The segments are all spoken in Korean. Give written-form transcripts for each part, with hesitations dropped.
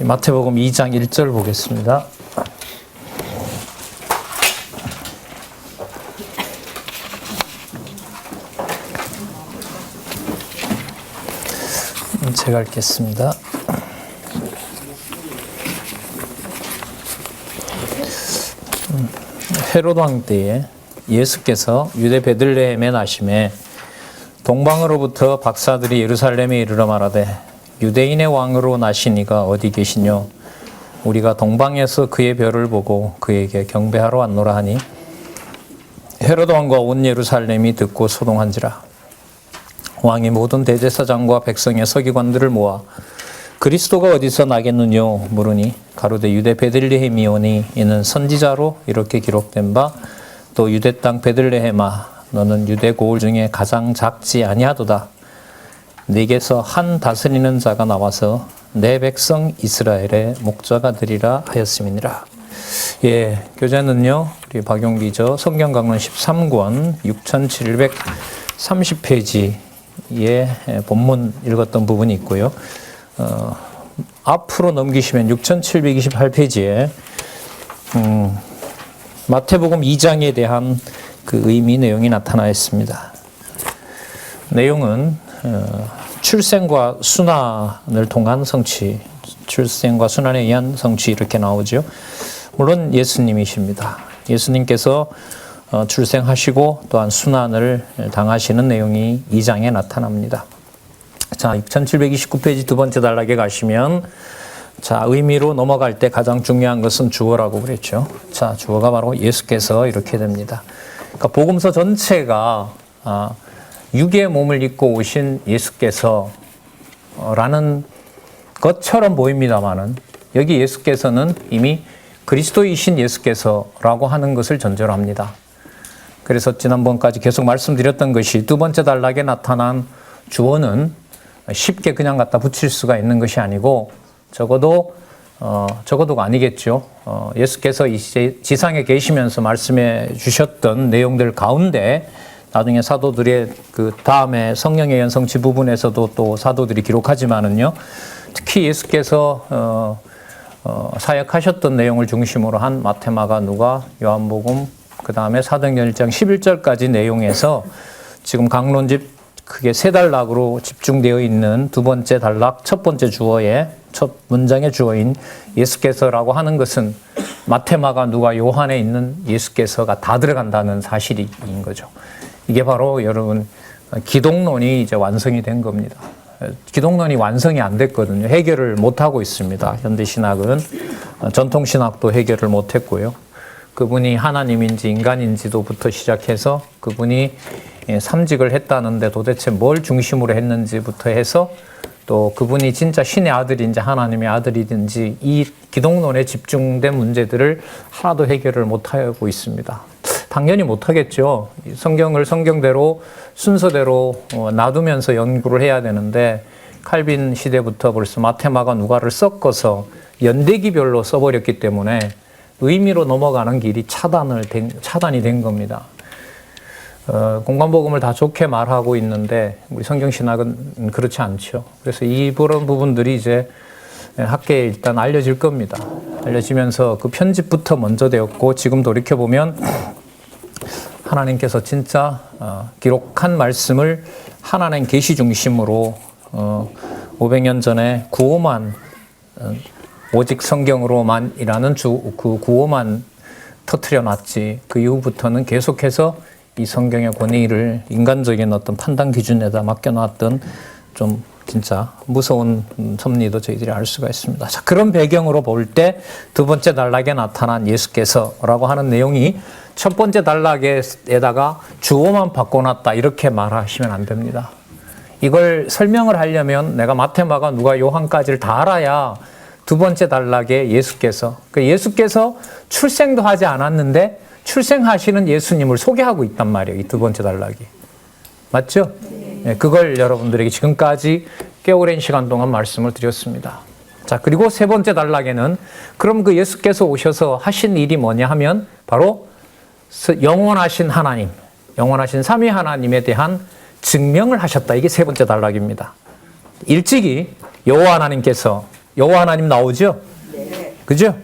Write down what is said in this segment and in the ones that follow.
마태복음 2장 1절 보겠습니다. 제가 읽겠습니다. 헤롯 왕 때에 예수께서 유대 베들레헴에 나심에 동방으로부터 박사들이 예루살렘에 이르러 말하되 유대인의 왕으로 나시니가 어디 계시뇨? 우리가 동방에서 그의 별을 보고 그에게 경배하러 왔노라 하니 헤롯 왕과 온 예루살렘이 듣고 소동한지라. 왕이 모든 대제사장과 백성의 서기관들을 모아 그리스도가 어디서 나겠느뇨 물으니 가로되 유대 베들레헴이오니 이는 선지자로 이렇게 기록된 바 또 유대 땅 베들레헴아 너는 유대 고을 중에 가장 작지 아니하도다. 네게서 한 다스리는 자가 나와서 내 백성 이스라엘의 목자가 되리라 하였음이니라. 예, 교재는요 우리 박용기저 성경강론 13권 6730페이지에 본문 읽었던 부분이 있고요. 앞으로 넘기시면 6728페이지에 마태복음 2장에 대한 그 의미 내용이 나타나 있습니다. 내용은 출생과 순환을 통한 성취, 출생과 순환에 의한 성취 이렇게 나오죠. 물론 예수님이십니다. 예수님께서 출생하시고 또한 순환을 당하시는 내용이 2장에 나타납니다. 자, 6729페이지 두 번째 단락에 가시면 자, 의미로 넘어갈 때 가장 중요한 것은 주어라고 그랬죠. 자, 주어가 바로 예수께서 이렇게 됩니다. 그러니까 복음서 전체가 육의 몸을 입고 오신 예수께서 라는 것처럼 보입니다만은 여기 예수께서는 이미 그리스도이신 예수께서라고 하는 것을 전제로 합니다. 그래서 지난번까지 계속 말씀드렸던 것이 두 번째 단락에 나타난 주어는 쉽게 그냥 갖다 붙일 수가 있는 것이 아니고 적어도가 아니겠죠. 예수께서 이 지상에 계시면서 말씀해 주셨던 내용들 가운데 나중에 사도들의 그 다음에 성령의 연성치 부분에서도 또 사도들이 기록하지만은요. 특히 예수께서 사역하셨던 내용을 중심으로 한 마태, 마가, 누가, 요한복음, 그 다음에 사도행전 1장 11절까지 내용에서 지금 강론집 크게 세 단락으로 집중되어 있는 두 번째 단락 첫 번째 주어의 첫 문장의 주어인 예수께서라고 하는 것은 마태, 마가, 누가, 요한에 있는 예수께서가 다 들어간다는 사실인 거죠. 이게 바로 여러분 기독론이 이제 완성이 된 겁니다. 기독론이 완성이 안 됐거든요. 해결을 못 하고 있습니다. 현대 신학은 전통 신학도 해결을 못 했고요. 그분이 하나님인지 인간인지도부터 시작해서 그분이 삼직을 했다는데 도대체 뭘 중심으로 했는지부터 해서 또 그분이 진짜 신의 아들인지 하나님의 아들이든지 이 기독론에 집중된 문제들을 하나도 해결을 못하고 있습니다. 당연히 못하겠죠. 성경을 성경대로 순서대로 놔두면서 연구를 해야 되는데 칼빈 시대부터 벌써 마태, 마가, 누가를 섞어서 연대기별로 써버렸기 때문에 의미로 넘어가는 길이 차단이 된 겁니다. 공간복음을 다 좋게 말하고 있는데 우리 성경신학은 그렇지 않죠. 그래서 이런 부분들이 이제 학계에 일단 알려질 겁니다. 알려지면서 그 편집부터 먼저 되었고 지금 돌이켜보면 하나님께서 진짜 기록한 말씀을 하나님 계시 중심으로 500년 전에 구호만 오직 성경으로만이라는 그 구호만 터트려 놨지 그 이후부터는 계속해서 이 성경의 권위를 인간적인 어떤 판단 기준에다 맡겨놨던 좀 진짜 무서운 섭리도 저희들이 알 수가 있습니다. 자, 그런 배경으로 볼 때 두 번째 단락에 나타난 예수께서라고 하는 내용이 첫 번째 단락에다가 주어만 바꿔놨다 이렇게 말하시면 안 됩니다. 이걸 설명을 하려면 내가 마태, 마가, 누가, 요한까지를 다 알아야 두 번째 단락에 예수께서 출생도 하지 않았는데 출생하시는 예수님을 소개하고 있단 말이에요. 이 두 번째 단락이. 맞죠? 네, 그걸 여러분들에게 지금까지 꽤 오랜 시간 동안 말씀을 드렸습니다. 자, 그리고 세 번째 단락에는 그럼 그 예수께서 오셔서 하신 일이 뭐냐 하면 바로 영원하신 하나님, 영원하신 삼위 하나님에 대한 증명을 하셨다. 이게 세 번째 단락입니다. 일찍이 여호와 하나님께서 여호와 하나님 나오죠? 그죠?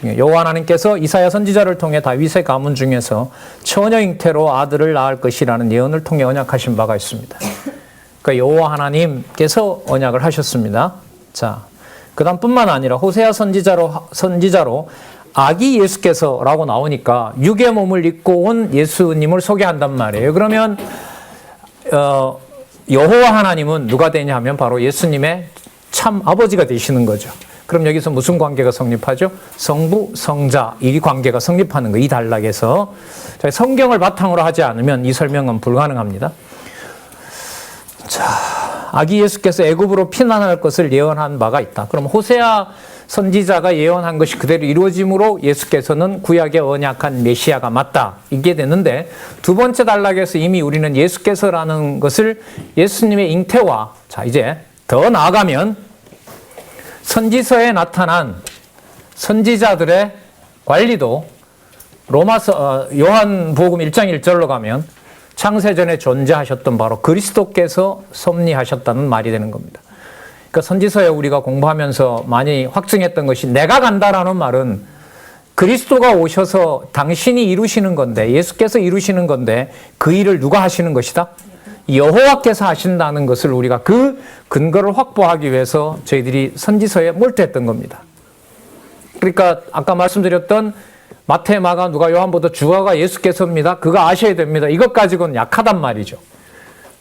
여호와 하나님께서 이사야 선지자를 통해 다윗의 가문 중에서 처녀 잉태로 아들을 낳을 것이라는 예언을 통해 언약하신 바가 있습니다. 그러니까 여호와 하나님께서 언약을 하셨습니다. 자, 그다음 뿐만 아니라 호세아 선지자로 아기 예수께서라고 나오니까 육의 몸을 입고 온 예수님을 소개한단 말이에요. 그러면 여호와 하나님은 누가 되냐 하면 바로 예수님의 참 아버지가 되시는 거죠. 그럼 여기서 무슨 관계가 성립하죠? 성부, 성자 이 관계가 성립하는 거, 이 단락에서. 성경을 바탕으로 하지 않으면 이 설명은 불가능합니다. 자, 아기 예수께서 애굽으로 피난할 것을 예언한 바가 있다. 그럼 호세아 선지자가 예언한 것이 그대로 이루어짐으로 예수께서는 구약에 언약한 메시아가 맞다. 이게 되는데, 두 번째 단락에서 이미 우리는 예수께서라는 것을 예수님의 잉태와, 자, 이제 더 나아가면 선지서에 나타난 선지자들의 관리도 요한복음 1장 1절로 가면 창세전에 존재하셨던 바로 그리스도께서 섭리하셨다는 말이 되는 겁니다. 그러니까 선지서에 우리가 공부하면서 많이 확증했던 것이, 내가 간다라는 말은 그리스도가 오셔서 당신이 이루시는 건데, 예수께서 이루시는 건데 그 일을 누가 하시는 것이다? 여호와께서 하신다는 것을 우리가 그 근거를 확보하기 위해서 저희들이 선지서에 몰두했던 겁니다. 그러니까 아까 말씀드렸던 마태, 마가, 누가, 요한보다 주어가 예수께서입니다. 그거 아셔야 됩니다. 이것 가지고는 약하단 말이죠.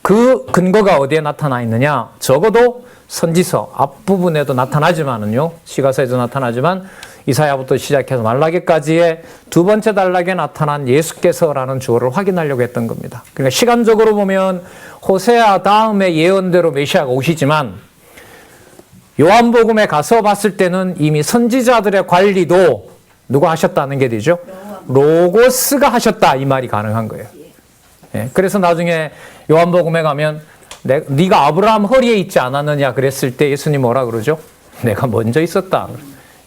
그 근거가 어디에 나타나 있느냐? 적어도 선지서 앞부분에도 나타나지만은요, 시가서에도 나타나지만 이사야부터 시작해서 말라기까지의 두 번째 단락에 나타난 예수께서라는 주어를 확인하려고 했던 겁니다. 그러니까 시간적으로 보면 호세아 다음에 예언대로 메시아가 오시지만, 요한복음에 가서 봤을 때는 이미 선지자들의 관리도 누가 하셨다는 게 되죠? 로고스가 하셨다, 이 말이 가능한 거예요. 예, 그래서 나중에 요한복음에 가면 네가 아브라함 허리에 있지 않았느냐 그랬을 때 예수님 뭐라 그러죠? 내가 먼저 있었다.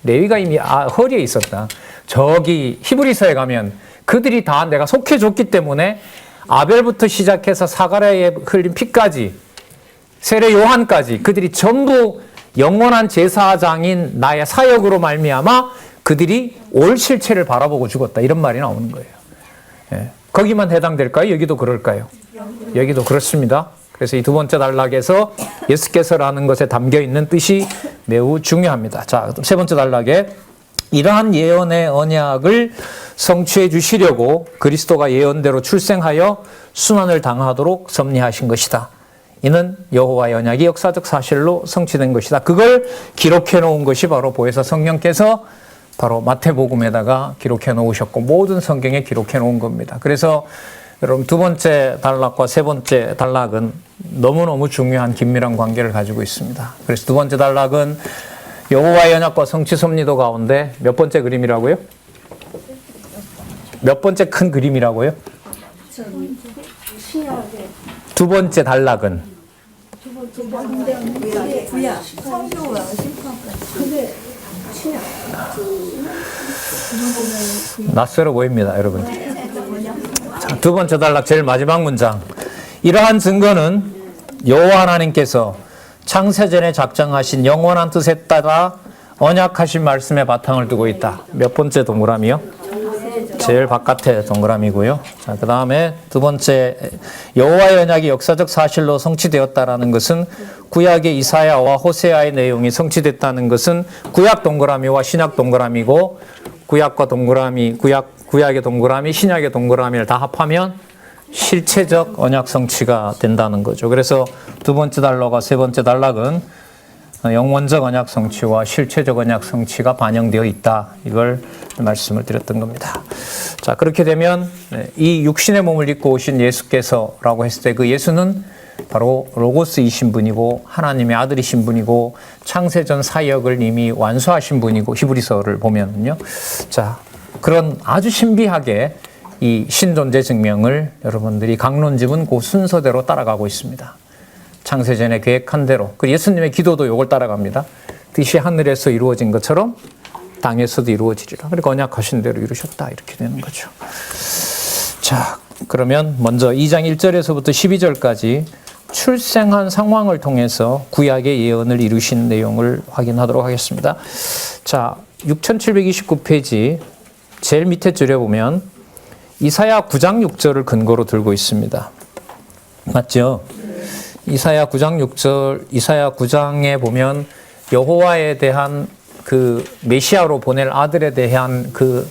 레위가 이미 허리에 있었다. 저기 히브리서에 가면 그들이 다 내가 속해줬기 때문에 아벨부터 시작해서 사가랴에 흘린 피까지, 세례 요한까지 그들이 전부 영원한 제사장인 나의 사역으로 말미암아 그들이 올 실체를 바라보고 죽었다, 이런 말이 나오는 거예요. 예. 거기만 해당될까요? 여기도 그럴까요? 여기도 그렇습니다. 그래서 이 두 번째 단락에서 예수께서라는 것에 담겨 있는 뜻이 매우 중요합니다. 자, 세 번째 단락에 이러한 예언의 언약을 성취해 주시려고 그리스도가 예언대로 출생하여 순환을 당하도록 섭리하신 것이다. 이는 여호와의 언약이 역사적 사실로 성취된 것이다. 그걸 기록해 놓은 것이 바로 보혜사 성령께서 바로 마태복음에다가 기록해 놓으셨고 모든 성경에 기록해 놓은 겁니다. 그래서 여러분, 두 번째 단락과 세 번째 단락은 너무너무 중요한 긴밀한 관계를 가지고 있습니다. 그래서 두 번째 단락은 여호와의 언약과 성취 섭리도 가운데 몇 번째 그림이라고요? 몇 번째 큰 그림이라고요? 두 번째 단락은 낯설어 보입니다, 여러분. 자, 두 번째 단락 제일 마지막 문장. 이러한 증거는 여호와 하나님께서 창세전에 작정하신 영원한 뜻에 따라 언약하신 말씀에 바탕을 두고 있다. 몇 번째 동그라미요? 제일 바깥에 동그라미고요. 자, 그 다음에 두 번째, 여호와의 언약이 역사적 사실로 성취되었다라는 것은 구약의 이사야와 호세아의 내용이 성취됐다는 것은 구약 동그라미와 신약 동그라미고, 구약과 동그라미, 구약의 동그라미, 신약의 동그라미를 다 합하면 실체적 언약 성취가 된다는 거죠. 그래서 두 번째 단락과 세 번째 단락은 영원적 언약 성취와 실체적 언약 성취가 반영되어 있다. 이걸 말씀을 드렸던 겁니다. 자, 그렇게 되면 이 육신의 몸을 입고 오신 예수께서라고 했을 때 그 예수는 바로 로고스이신 분이고 하나님의 아들이신 분이고 창세전 사역을 이미 완수하신 분이고, 히브리서를 보면은요. 자, 그런 아주 신비하게 이 신존재 증명을 여러분들이 강론집은 그 순서대로 따라가고 있습니다. 창세전에 계획한 대로. 그 예수님의 기도도 이걸 따라갑니다. 뜻이 하늘에서 이루어진 것처럼 땅에서도 이루어지리라. 그러니까 언약하신 대로 이루셨다, 이렇게 되는 거죠. 자, 그러면 먼저 2장 1절에서부터 12절까지 출생한 상황을 통해서 구약의 예언을 이루신 내용을 확인하도록 하겠습니다. 자, 6729페이지 제일 밑에 줄에 보면 이사야 9장 6절을 근거로 들고 있습니다. 맞죠? 이사야 9장 6절, 이사야 9장에 보면 여호와에 대한 그 메시아로 보낼 아들에 대한 그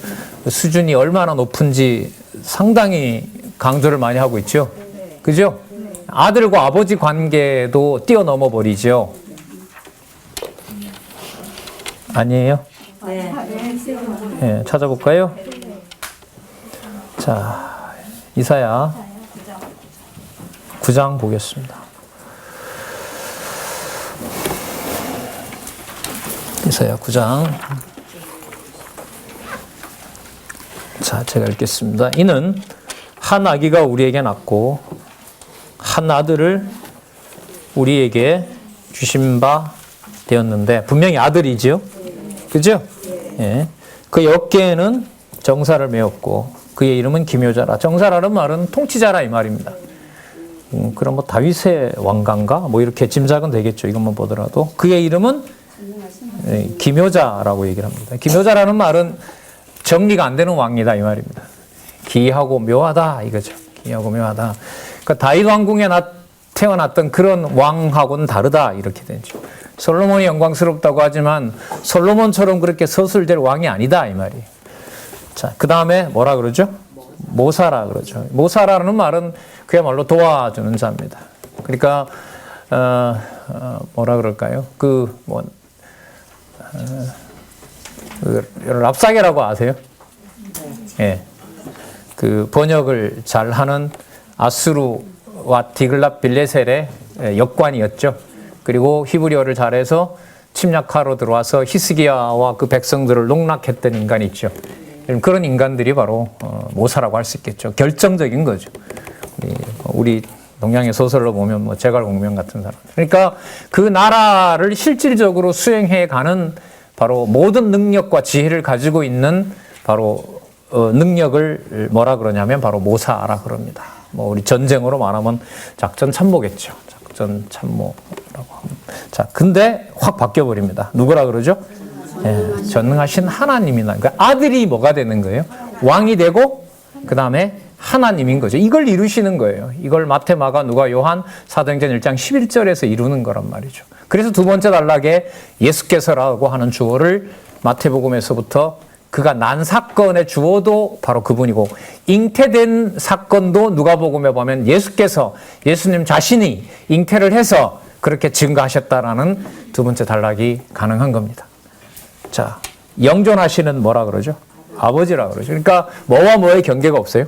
수준이 얼마나 높은지 상당히 강조를 많이 하고 있죠. 그죠? 아들과 아버지 관계도 뛰어넘어 버리죠. 아니에요? 네, 찾아볼까요? 자, 이사야 9장 보겠습니다. 이사야 9장. 자, 제가 읽겠습니다. 이는 한 아기가 우리에게 낳고 한 아들을 우리에게 주신 바 되었는데, 분명히 아들이지요? 그죠? 예. 그 어깨에는 정사를 메었고 그의 이름은 기묘자라. 정사라는 말은 통치자라 이 말입니다. 그럼 뭐 다윗의 왕관가 뭐 이렇게 짐작은 되겠죠. 이것만 보더라도 그의 이름은 기묘자라고 얘기를 합니다. 기묘자라는 말은 정리가 안 되는 왕이다 이 말입니다. 기이하고 묘하다 이거죠. 기이하고 묘하다. 그러니까 다윗 왕궁에 태어났던 그런 왕하고는 다르다 이렇게 되죠. 솔로몬이 영광스럽다고 하지만 솔로몬처럼 그렇게 서술될 왕이 아니다 이 말이에요. 자, 그 다음에 뭐라 그러죠? 모사라 그러죠. 모사라는 말은 그야말로 도와주는 자입니다. 그러니까 뭐라 그럴까요? 랍사게라고 아세요? 예. 그 번역을 잘 하는 아수르와 디글랏 빌레셀의 역관이었죠. 그리고 히브리어를 잘해서 침략하러 들어와서 히스기야와 그 백성들을 농락했던 인간이 있죠. 그런 인간들이 바로 모사라고 할 수 있겠죠. 결정적인 거죠. 우리 동양의 소설로 보면 뭐 제갈공명 같은 사람. 그러니까 그 나라를 실질적으로 수행해가는 바로 모든 능력과 지혜를 가지고 있는 바로 능력을 뭐라 그러냐면 바로 모사라 그럽니다. 뭐 우리 전쟁으로 말하면 작전 참모겠죠. 작전 참모라고 합니다. 자, 근데 확 바뀌어 버립니다. 누구라 그러죠? 예, 전능하신 하나님이나. 그러니까 아들이 뭐가 되는 거예요? 왕이 되고 그 다음에 하나님인 거죠. 이걸 이루시는 거예요. 이걸 마태, 마가, 누가, 요한 사도행전 1장 11절에서 이루는 거란 말이죠. 그래서 두 번째 단락에 예수께서라고 하는 주어를 마태복음에서부터 그가 난 사건의 주어도 바로 그분이고 잉태된 사건도 누가복음에 보면 예수께서 예수님 자신이 잉태를 해서 그렇게 증거하셨다라는 두 번째 단락이 가능한 겁니다. 자, 영존하시는 뭐라 그러죠? 아버지라 그러죠. 그러니까 뭐와 뭐의 경계가 없어요?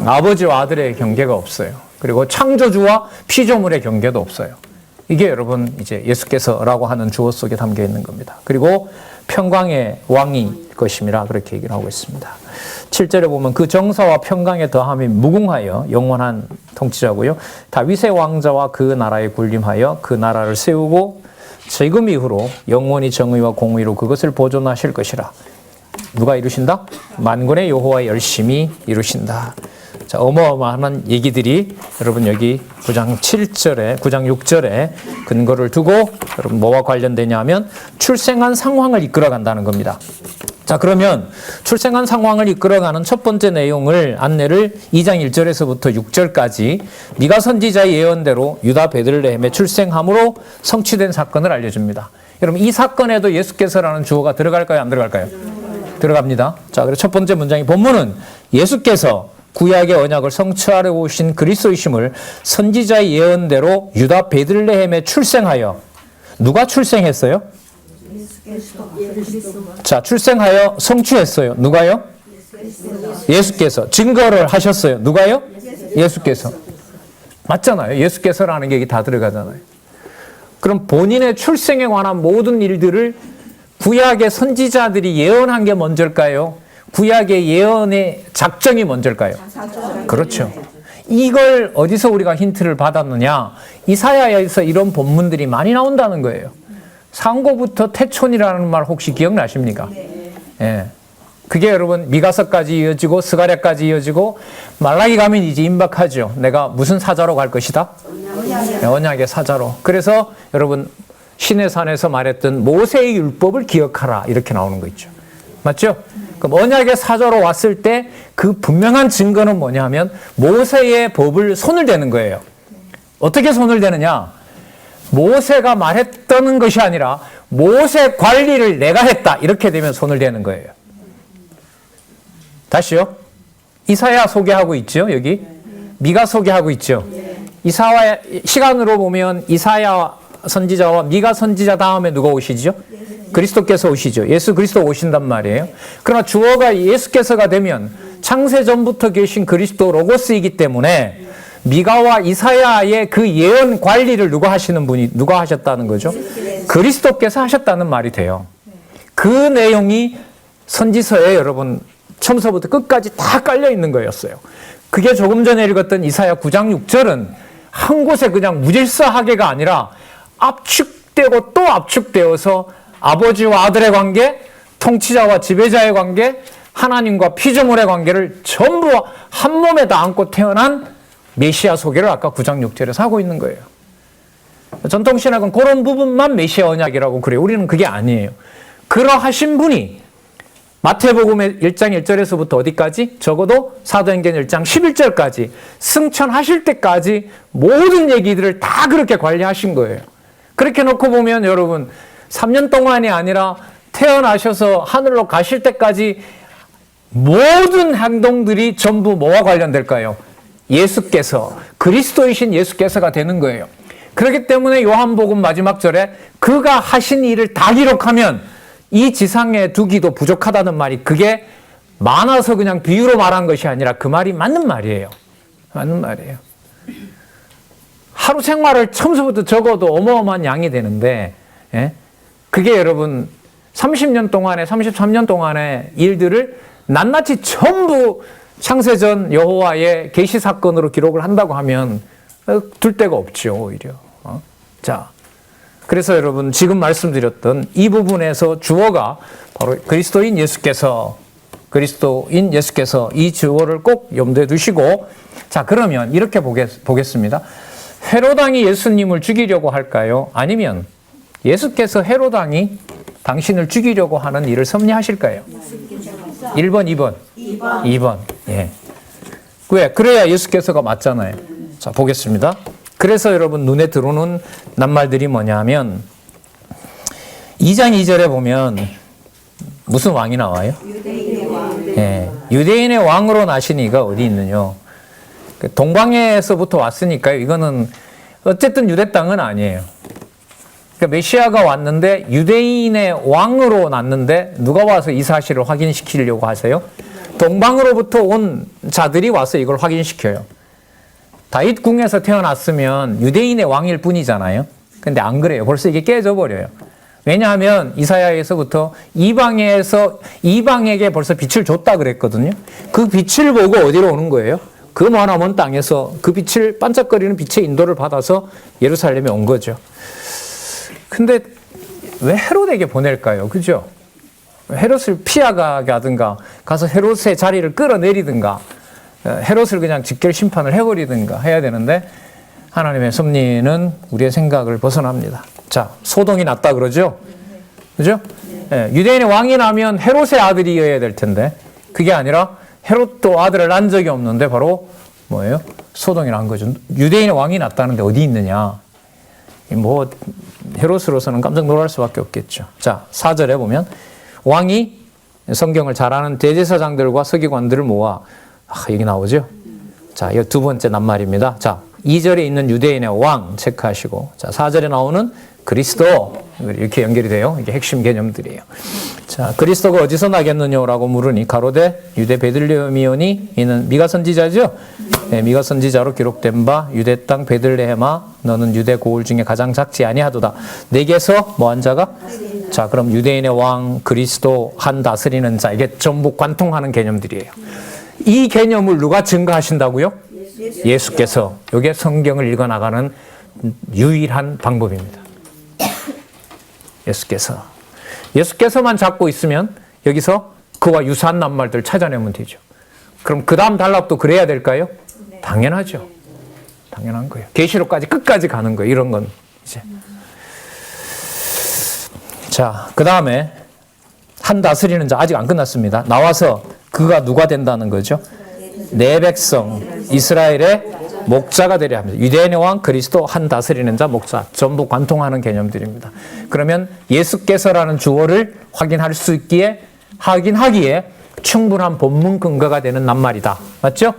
아버지와 아들의 경계가 없어요. 그리고 창조주와 피조물의 경계도 없어요. 이게 여러분 이제 예수께서라고 하는 주어 속에 담겨 있는 겁니다. 그리고 평강의 왕이 것임이라 그렇게 얘기를 하고 있습니다. 7절에 보면 그 정사와 평강의 더함이 무궁하여 영원한 통치자고요. 다윗의 왕자와 그 나라에 군림하여 그 나라를 세우고 지금 이후로 영원히 정의와 공의로 그것을 보존하실 것이라. 누가 이루신다? 만군의 여호와 열심히 이루신다. 자, 어마어마한 얘기들이 여러분 여기 9장 7절에 9장 6절에 근거를 두고 여러분 뭐와 관련되냐 하면 출생한 상황을 이끌어간다는 겁니다. 자, 그러면 출생한 상황을 이끌어가는 첫 번째 내용을 안내를 2장 1절에서부터 6절까지 미가 선지자의 예언대로 유다 베들레헴에 출생함으로 성취된 사건을 알려줍니다. 여러분 이 사건에도 예수께서라는 주어가 들어갈까요? 안 들어갈까요? 들어갑니다. 자, 그래서 첫 번째 문장이 본문은 예수께서 구약의 언약을 성취하려고 오신 그리스도이심을 선지자의 예언대로 유다 베들레헴에 출생하여. 누가 출생했어요? 자, 출생하여 성취했어요. 누가요? 예수께서. 증거를 하셨어요. 누가요? 예수께서. 맞잖아요. 예수께서라는 게 다 들어가잖아요. 그럼 본인의 출생에 관한 모든 일들을 구약의 선지자들이 예언한 게 먼저일까요? 구약의 예언의 작정이 먼저일까요? 그렇죠. 이걸 어디서 우리가 힌트를 받았느냐? 이사야에서 이런 본문들이 많이 나온다는 거예요. 상고부터 태촌이라는 말 혹시 기억나십니까? 예. 그게 여러분 미가서까지 이어지고 스가랴까지 이어지고 말라기 가면 이제 임박하죠. 내가 무슨 사자로 갈 것이다? 언약의 사자로. 그래서 여러분 시내산에서 말했던 모세의 율법을 기억하라 이렇게 나오는 거 있죠. 맞죠? 그럼 언약의 사자로 왔을 때 그 분명한 증거는 뭐냐면 모세의 법을 손을 대는 거예요. 어떻게 손을 대느냐? 모세가 말했던 것이 아니라 모세 관리를 내가 했다 이렇게 되면 손을 대는 거예요. 다시요. 이사야 소개하고 있죠. 여기 미가 소개하고 있죠. 이사야 시간으로 보면 이사야 선지자와 미가 선지자 다음에 누가 오시죠? 그리스도께서 오시죠. 예수 그리스도 오신단 말이에요. 그러나 주어가 예수께서가 되면 창세 전부터 계신 그리스도 로고스이기 때문에 미가와 이사야의 그 예언 관리를 누가 하셨다는 거죠? 그리스도께서 하셨다는 말이 돼요. 그 내용이 선지서에 여러분 처음서부터 끝까지 다 깔려 있는 거였어요. 그게 조금 전에 읽었던 이사야 9장 6절은 한 곳에 그냥 무질서하게가 아니라 압축되고 또 압축되어서 아버지와 아들의 관계, 통치자와 지배자의 관계, 하나님과 피조물의 관계를 전부 한 몸에 다 안고 태어난 메시아 소개를 아까 9장 6절에서 하고 있는 거예요. 전통신학은 그런 부분만 메시아 언약이라고 그래요. 우리는 그게 아니에요. 그러하신 분이 마태복음의 1장 1절에서부터 어디까지? 적어도 사도행전 1장 11절까지 승천하실 때까지 모든 얘기들을 다 그렇게 관리하신 거예요. 그렇게 놓고 보면 여러분 3년 동안이 아니라 태어나셔서 하늘로 가실 때까지 모든 행동들이 전부 뭐와 관련될까요? 예수께서, 그리스도이신 예수께서가 되는 거예요. 그렇기 때문에 요한복음 마지막 절에 그가 하신 일을 다 기록하면 이 지상에 두기도 부족하다는 말이 그게 많아서 그냥 비유로 말한 것이 아니라 그 말이 맞는 말이에요. 맞는 말이에요. 하루 생활을 처음부터 적어도 어마어마한 양이 되는데, 예? 그게 여러분 30년 동안에 33년 동안의 일들을 낱낱이 전부 창세전 여호와의 계시 사건으로 기록을 한다고 하면 둘 데가 없죠, 오히려. 자, 그래서 여러분 지금 말씀드렸던 이 부분에서 주어가 바로 그리스도인 예수께서 이 주어를 꼭 염두에 두시고, 자, 그러면 이렇게 보겠습니다. 헤로당이 예수님을 죽이려고 할까요? 아니면 예수께서 헤로당이 당신을 죽이려고 하는 일을 섭리하실까요? 1번, 2번. 예. 왜? 그래야 예수께서가 맞잖아요. 자, 보겠습니다. 그래서 여러분 눈에 들어오는 낱말들이 뭐냐 하면 2장 2절에 보면 무슨 왕이 나와요? 유대인의 왕. 예. 유대인의 왕으로 나신 이가 어디 있느냐? 동방에서부터 왔으니까요. 이거는 어쨌든 유대 땅은 아니에요. 그러니까 메시아가 왔는데 유대인의 왕으로 났는데 누가 와서 이 사실을 확인시키려고 하세요? 동방으로부터 온 자들이 와서 이걸 확인시켜요. 다윗 궁에서 태어났으면 유대인의 왕일 뿐이잖아요. 근데 안 그래요. 벌써 이게 깨져버려요. 왜냐하면 이사야에서부터 이방에게 벌써 빛을 줬다 그랬거든요. 그 빛을 보고 어디로 오는 거예요? 그 머나먼 땅에서 그 빛을 반짝거리는 빛의 인도를 받아서 예루살렘에 온 거죠. 근데 왜 헤롯에게 보낼까요? 그죠? 헤롯을 피하게 하든가 가서 헤롯의 자리를 끌어내리든가 헤롯을 그냥 직결 심판을 해버리든가 해야 되는데 하나님의 섭리는 우리의 생각을 벗어납니다. 자, 소동이 났다 그러죠? 그죠? 예, 유대인의 왕이 나면 헤롯의 아들이어야 될 텐데 그게 아니라 헤롯도 아들을 낳은 적이 없는데 바로 뭐예요? 소동이 난 거죠. 유대인의 왕이 났다는데 어디 있느냐? 뭐 헤롯으로서는 깜짝 놀랄 수밖에 없겠죠. 자, 4절에 보면 왕이 성경을 잘 아는 대제사장들과 서기관들을 모아 여기 나오죠. 자, 이 두 번째 낱말입니다. 자, 2절에 있는 유대인의 왕 체크하시고, 자, 4절에 나오는 그리스도 이렇게 연결이 돼요. 이게 핵심 개념들이에요. 자, 그리스도가 어디서 나겠느냐라고 물으니 가로되 유대 베들레헴이오니 이는 미가 선지자죠. 네, 미가 선지자로 기록된 바 유대 땅 베들레헴아 너는 유대 고을 중에 가장 작지 아니하도다. 내게서 뭐한 자가? 자, 그럼 유대인의 왕 그리스도 한 다스리는 자 이게 전부 관통하는 개념들이에요. 이 개념을 누가 증거하신다고요? 예수께서. 이게 성경을 읽어나가는 유일한 방법입니다. 예수께서만 잡고 있으면 여기서 그와 유사한 낱말들 찾아내면 되죠. 그럼 그 다음 단락도 그래야 될까요? 당연하죠. 당연한 거예요. 계시록까지 끝까지 가는 거예요. 이런 건 이제. 자, 그 다음에 한 다스리는 자 아직 안 끝났습니다. 나와서 그가 누가 된다는 거죠? 내 백성 이스라엘의 목자가 되려 합니다. 유대인의 왕 그리스도 한 다스리는 자 목자 전부 관통하는 개념들입니다. 그러면 예수께서라는 주어를 확인할 수 있기에 확인하기에 충분한 본문 근거가 되는 낱말이다. 맞죠?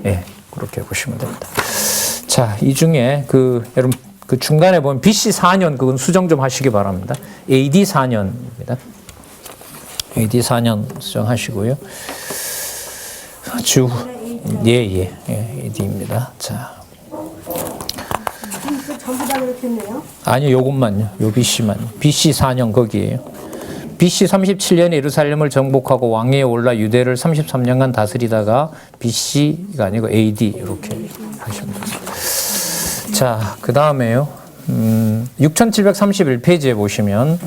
예, 그렇게 보시면 됩니다. 자, 이 중에 여러분 그 중간에 보면 BC 4년 그건 수정 좀 하시기 바랍니다. AD 4년입니다. AD 4년 수정하시고요. AD입니다. 자. 전부 다 그렇겠네요. 아니요, 요것만요. 요 BC만요. BC 4년 거기에요. BC 37년에 예루살렘을 정복하고 왕위에 올라 유대를 33년간 다스리다가 BC가 아니고 AD 이렇게 하시면 됩니다. 자, 그 다음에요. 6731페이지에 보시면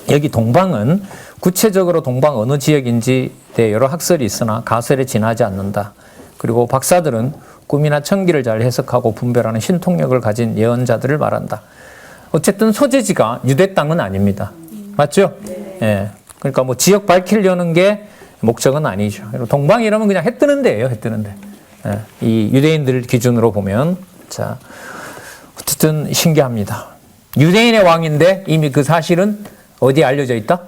여기 동방은 구체적으로 동방 어느 지역인지 여러 학설이 있으나 가설에 지나지 않는다. 그리고 박사들은 꿈이나 천기를 잘 해석하고 분별하는 신통력을 가진 예언자들을 말한다. 어쨌든 소재지가 유대 땅은 아닙니다. 맞죠? 예. 그러니까 뭐 지역 밝히려는 게 목적은 아니죠. 동방 이러면 그냥 해 뜨는 데예요. 해 뜨는 데. 예. 이 유대인들 기준으로 보면 자, 어쨌든 신기합니다. 유대인의 왕인데 이미 그 사실은 어디에 알려져 있다?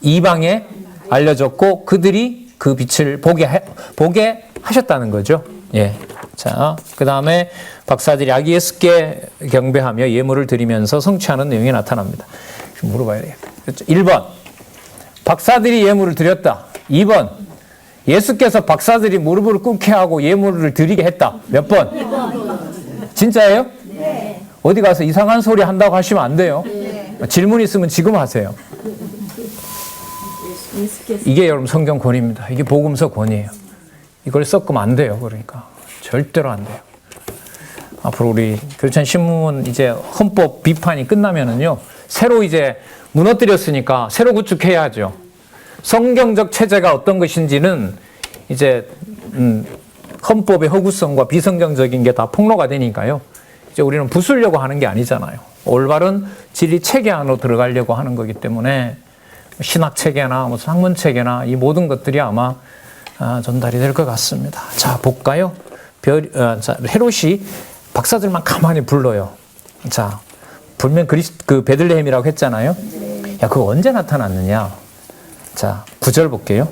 이방에 알려졌고 그들이 그 빛을 보게 하셨다는 거죠. 예. 자, 그 다음에 박사들이 아기 예수께 경배하며 예물을 드리면서 성취하는 내용이 나타납니다. 물어봐야 되겠다. 1번, 박사들이 예물을 드렸다. 2번, 예수께서 박사들이 무릎을 꿇게 하고 예물을 드리게 했다. 몇 번? 2번. 진짜예요? 네. 어디 가서 이상한 소리 한다고 하시면 안 돼요. 네. 질문 있으면 지금 하세요. 이게 여러분 성경 권위입니다. 이게 복음서 권위예요. 이걸 섞으면 안 돼요. 그러니까 절대로 안 돼요. 앞으로 우리 교천 신문 이제 헌법 비판이 끝나면은요, 새로 이제 무너뜨렸으니까 새로 구축해야죠. 성경적 체제가 어떤 것인지는 이제 헌법의 허구성과 비성경적인 게 다 폭로가 되니까요. 이제 우리는 부수려고 하는 게 아니잖아요. 올바른 진리 체계 안으로 들어가려고 하는 거기 때문에 신학 체계나 무슨 학문 체계나 이 모든 것들이 아마 전달이 될 것 같습니다. 자, 볼까요? 헤롯이 박사들만 가만히 불러요. 자, 불면 그 베들레헴이라고 했잖아요. 야, 그거 언제 나타났느냐? 자, 9절 볼게요.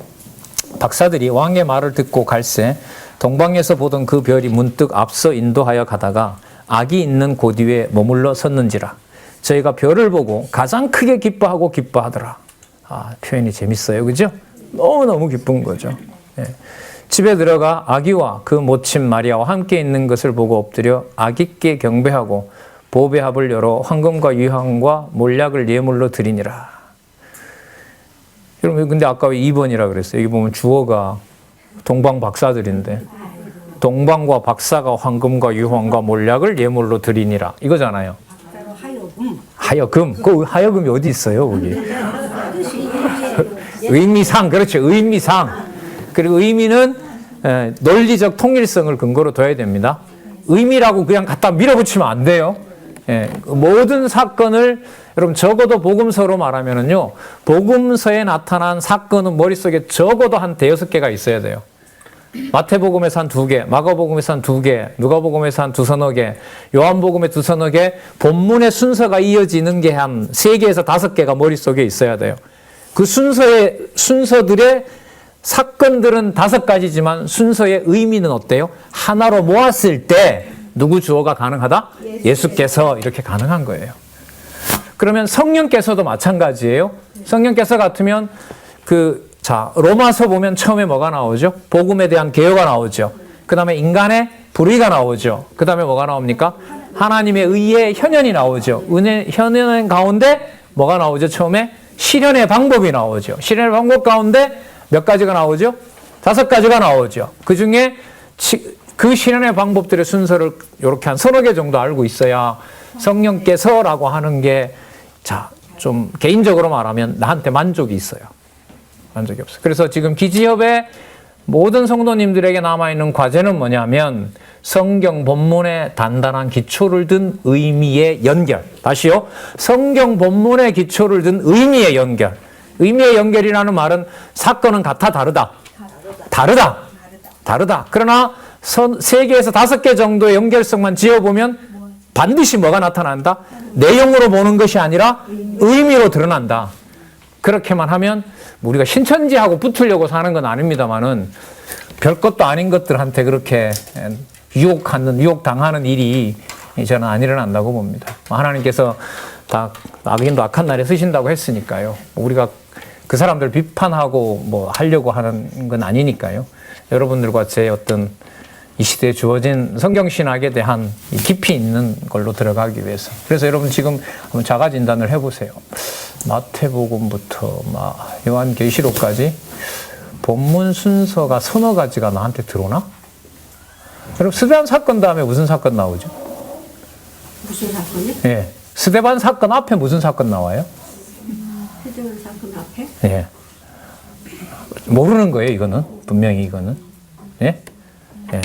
박사들이 왕의 말을 듣고 갈새 동방에서 보던 그 별이 문득 앞서 인도하여 가다가 악이 있는 곳 위에 머물러 섰는지라. 저희가 별을 보고 가장 크게 기뻐하더라. 아, 표현이 재밌어요. 그죠? 너무너무 기쁜 거죠. 예. 집에 들어가 아기와 그 모친 마리아와 함께 있는 것을 보고 엎드려 아기께 경배하고 보배합을 열어 황금과 유황과 몰약을 예물로 드리니라. 여러분, 근데 아까 왜 2번이라 그랬어요? 여기 보면 주어가 동방 박사들인데 동방과 박사가 황금과 유황과 몰약을 예물로 드리니라 이거잖아요. 하여금. 그 하여금이 어디 있어요, 거기? 의미상, 그렇죠. 의미상. 그리고 의미는 논리적 통일성을 근거로 둬야 됩니다. 의미라고 그냥 갖다 밀어붙이면 안 돼요. 예, 모든 사건을 여러분 적어도 복음서로 말하면은요, 복음서에 나타난 사건은 머릿속에 적어도 한 5-6개가 있어야 돼요. 마태복음에서 한 2개, 마가복음에서 한 2개, 누가복음에서 한 2-3개, 요한복음에 2-3개, 본문의 순서가 이어지는 게 한 3개에서 5개가 머릿속에 있어야 돼요. 그 순서들의 사건들은 5가지지만 순서의 의미는 어때요? 하나로 모았을 때 누구 주어가 가능하다? 예수께서 이렇게 가능한 거예요. 그러면 성령께서도 마찬가지예요. 성령께서 같으면 로마서 보면 처음에 뭐가 나오죠? 복음에 대한 개요가 나오죠. 그 다음에 인간의 불의가 나오죠. 그 다음에 뭐가 나옵니까? 하나님의 의의 현현이 나오죠. 현현 가운데 뭐가 나오죠? 처음에 실현의 방법이 나오죠. 실현의 방법 가운데 몇 가지가 나오죠? 5가지가 나오죠. 그 중에 그 실현의 방법들의 순서를 이렇게 한 3-4개 정도 알고 있어야 성령께서라고 하는 게, 자, 좀 개인적으로 말하면 나한테 만족이 있어요. 한 적이 없어요. 그래서 지금 기지협의 모든 성도님들에게 남아있는 과제는 뭐냐면 성경 본문에 단단한 기초를 둔 의미의 연결. 다시요. 성경 본문에 기초를 둔 의미의 연결. 의미의 연결이라는 말은 사건은 같아 다르다. 다르다. 그러나 세 개에서 5개 정도의 연결성만 지어보면 반드시 뭐가 나타난다? 내용으로 보는 것이 아니라 의미로 드러난다. 그렇게만 하면 우리가 신천지하고 붙으려고 사는 건 아닙니다만은 별것도 아닌 것들한테 그렇게 유혹당하는 일이 저는 안 일어난다고 봅니다. 하나님께서 다 악인도 악한 날에 쓰신다고 했으니까요. 우리가 그 사람들 비판하고 뭐 하려고 하는 건 아니니까요. 여러분들과 제 어떤 이 시대에 주어진 성경신학에 대한 깊이 있는 걸로 들어가기 위해서. 그래서 여러분 지금 한번 자가 진단을 해보세요. 마태복음부터 요한계시록까지 본문 순서가 서너 가지가 나한테 들어오나? 여러분 스데반 사건 다음에 무슨 사건 나오죠? 무슨 사건이요? 예, 스데반 사건 앞에 무슨 사건 나와요? 스데반 사건 앞에? 예, 모르는 거예요. 이거는 분명히 이거는. 예, 예.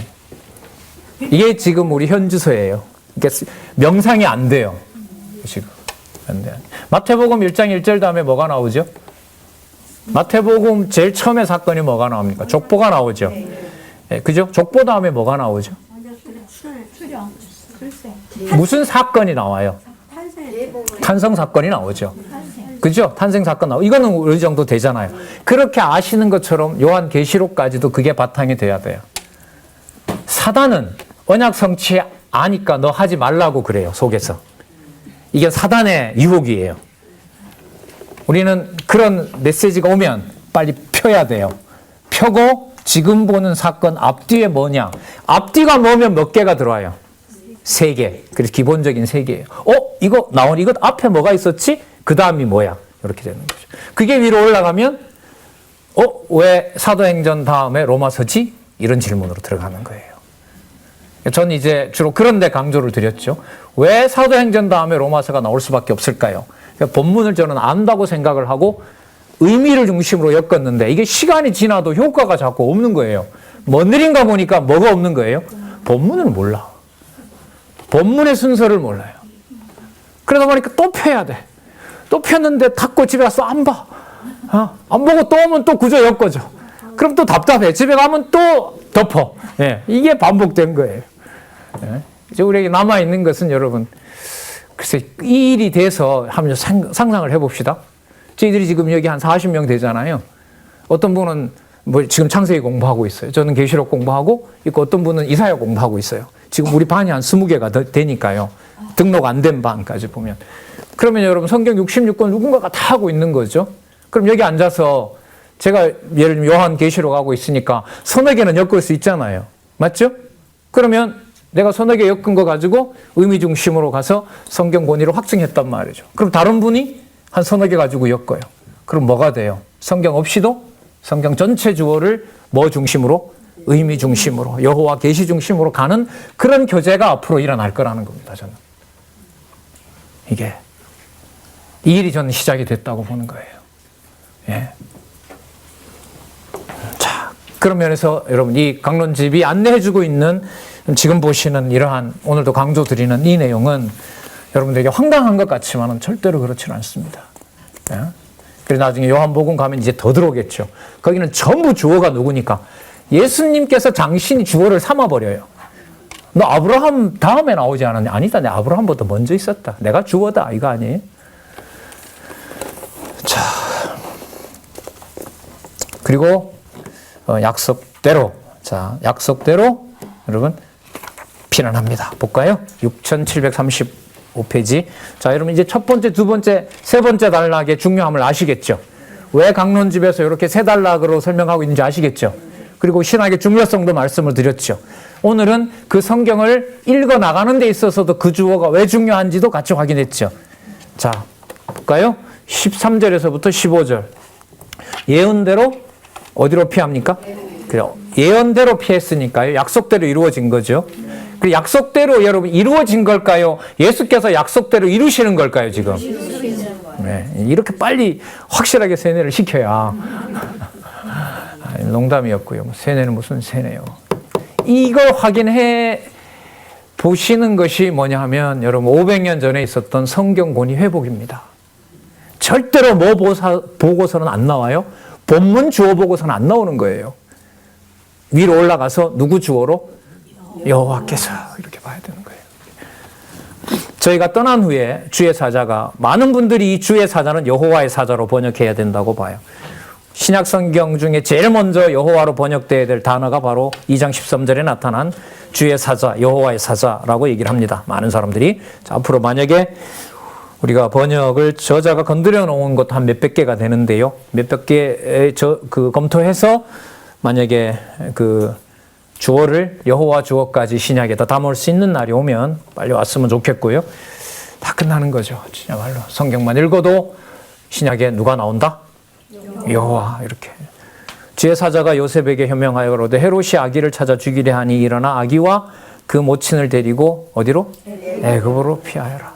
이게 지금 우리 현주소예요. 그러니까 명상이 안 돼요. 지금 안 돼요. 마태복음 1장 1절 다음에 뭐가 나오죠? 마태복음 제일 처음에 사건이 뭐가 나옵니까? 족보가 나오죠. 예, 그죠? 족보 다음에 뭐가 나오죠? 출영. 무슨 사건이 나와요? 탄생 사건이 나오죠. 그죠? 탄생 사건 나오고 이거는 어느 정도 되잖아요. 그렇게 아시는 것처럼 요한계시록까지도 그게 바탕이 돼야 돼요. 사단은 언약 성취 아니까 너 하지 말라고 그래요. 속에서. 이게 사단의 유혹이에요. 우리는 그런 메시지가 오면 빨리 펴야 돼요. 펴고 지금 보는 사건 앞뒤에 뭐냐. 앞뒤가 뭐면 몇 개가 들어와요? 3개. 그래서 기본적인 3개예요. 이거 나오니 이것 앞에 뭐가 있었지? 그 다음이 뭐야? 이렇게 되는 거죠. 그게 위로 올라가면 왜 사도행전 다음에 로마서지? 이런 질문으로 들어가는 거예요. 전 이제 주로 그런 데 강조를 드렸죠. 왜 사도행전 다음에 로마서가 나올 수밖에 없을까요? 그러니까 본문을 저는 안다고 생각을 하고 의미를 중심으로 엮었는데 이게 시간이 지나도 효과가 자꾸 없는 거예요. 뭐 느린가 보니까 뭐가 없는 거예요? 본문을 몰라. 본문의 순서를 몰라요. 그러다 보니까 또 펴야 돼. 또 폈는데 닫고 집에 가서 안 봐. 안 보고 또 오면 또 구조 엮어줘. 그럼 또 답답해. 집에 가면 또 덮어. 예, 이게 반복된 거예요. 예. 이제 우리에게 남아있는 것은 여러분, 글쎄, 이 일이 돼서 한번 상상을 해봅시다. 저희들이 지금 여기 한 40명 되잖아요. 어떤 분은 뭐 지금 창세기 공부하고 있어요. 저는 계시록 공부하고 있고 어떤 분은 이사야 공부하고 있어요. 지금 우리 반이 한 20개가 되니까요. 등록 안 된 반까지 보면. 그러면 여러분 성경 66권 누군가가 다 하고 있는 거죠. 그럼 여기 앉아서 제가 예를 들면 요한계시록 하고 있으니까 서너 개는 엮을 수 있잖아요. 맞죠? 그러면 내가 서너 개 엮은 거 가지고 의미 중심으로 가서 성경 권위를 확증했단 말이죠. 그럼 다른 분이 한 서너 개 가지고 엮어요. 그럼 뭐가 돼요? 성경 없이도 성경 전체 주어를 뭐 중심으로? 의미 중심으로, 여호와 계시 중심으로 가는 그런 교제가 앞으로 일어날 거라는 겁니다. 저는. 이게 이 일이 저는 시작이 됐다고 보는 거예요. 예. 자, 그런 면에서 여러분 이 강론집이 안내해주고 있는 지금 보시는 이러한 오늘도 강조드리는 이 내용은 여러분들에게 황당한 것 같지만은 절대로 그렇지는 않습니다. 예. 그래서 나중에 요한복음 가면 이제 더 들어오겠죠. 거기는 전부 주어가 누구니까 예수님께서 장신이 주어를 삼아버려요. 너 아브라함 다음에 나오지 않았냐? 아니다. 내 아브라함보다 먼저 있었다. 내가 주어다. 이거 아니에요? 자, 그리고 약속대로, 자, 약속대로 여러분 피난합니다. 볼까요? 6735페이지. 자, 여러분 이제 첫 번째, 두 번째, 세 번째 단락의 중요함을 아시겠죠? 왜 강론집에서 이렇게 세 단락으로 설명하고 있는지 아시겠죠? 그리고 신학의 중요성도 말씀을 드렸죠. 오늘은 그 성경을 읽어 나가는 데 있어서도 그 주어가 왜 중요한지도 같이 확인했죠. 자, 볼까요? 13절에서부터 15절. 예언대로 어디로 피합니까? 그래요. 예언대로 피했으니까요. 약속대로 이루어진 거죠. 그 약속대로 여러분 이루어진 걸까요? 예수께서 약속대로 이루시는 걸까요, 지금? 네, 이렇게 빨리 확실하게 세뇌를 시켜야. 농담이었고요. 세뇌는 무슨 세뇌요. 이걸 확인해 보시는 것이 뭐냐 하면 여러분 500년 전에 있었던 성경 권위 회복입니다. 절대로 뭐 보고서는 안 나와요. 본문 주어 보고서는 안 나오는 거예요. 위로 올라가서 누구 주어로? 여호와께서 이렇게 봐야 되는 거예요. 저희가 떠난 후에 주의 사자가 많은 분들이 이 주의 사자는 여호와의 사자로 번역해야 된다고 봐요. 신약 성경 중에 제일 먼저 여호와로 번역돼야 될 단어가 바로 2장 13절에 나타난 주의 사자, 여호와의 사자라고 얘기를 합니다. 많은 사람들이. 자, 앞으로 만약에 우리가 번역을 저자가 건드려 놓은 것도 한 몇백 개가 되는데요. 몇백 개 검토해서 만약에 그 주어를 여호와 주어까지 신약에다 담을 수 있는 날이 오면 빨리 왔으면 좋겠고요. 다 끝나는 거죠. 진짜말로 성경만 읽어도 신약에 누가 나온다? 여호와 이렇게. 주의 사자가 요셉에게 현명하여 그러되 헤롯이 아기를 찾아 죽이려 하니 일어나 아기와 그 모친을 데리고 어디로? 애굽으로 피하여라.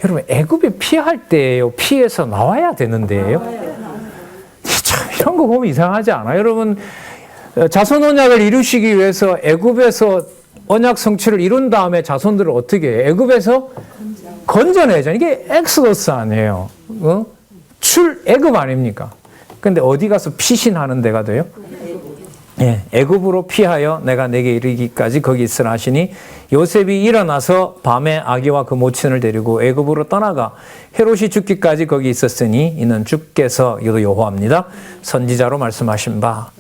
여러분 애굽에 피할 때예요. 피해서 나와야 되는데요. 참 이런 거 보면 이상하지 않아요? 여러분 자손 언약을 이루시기 위해서 애굽에서 언약 성취를 이룬 다음에 자손들을 어떻게 해요? 애굽에서 건져내죠. 이게 엑소더스 아니에요. 애굽 아닙니까? 근데 어디 가서 피신하는 데가 돼요? 예, 애굽으로 피하여 내가 내게 이르기까지 거기 있으라 하시니 요셉이 일어나서 밤에 아기와 그 모친을 데리고 애굽으로 떠나가 헤롯이 죽기까지 거기 있었으니 이는 주께서 이도 여호와입니다. 선지자로 말씀하신 바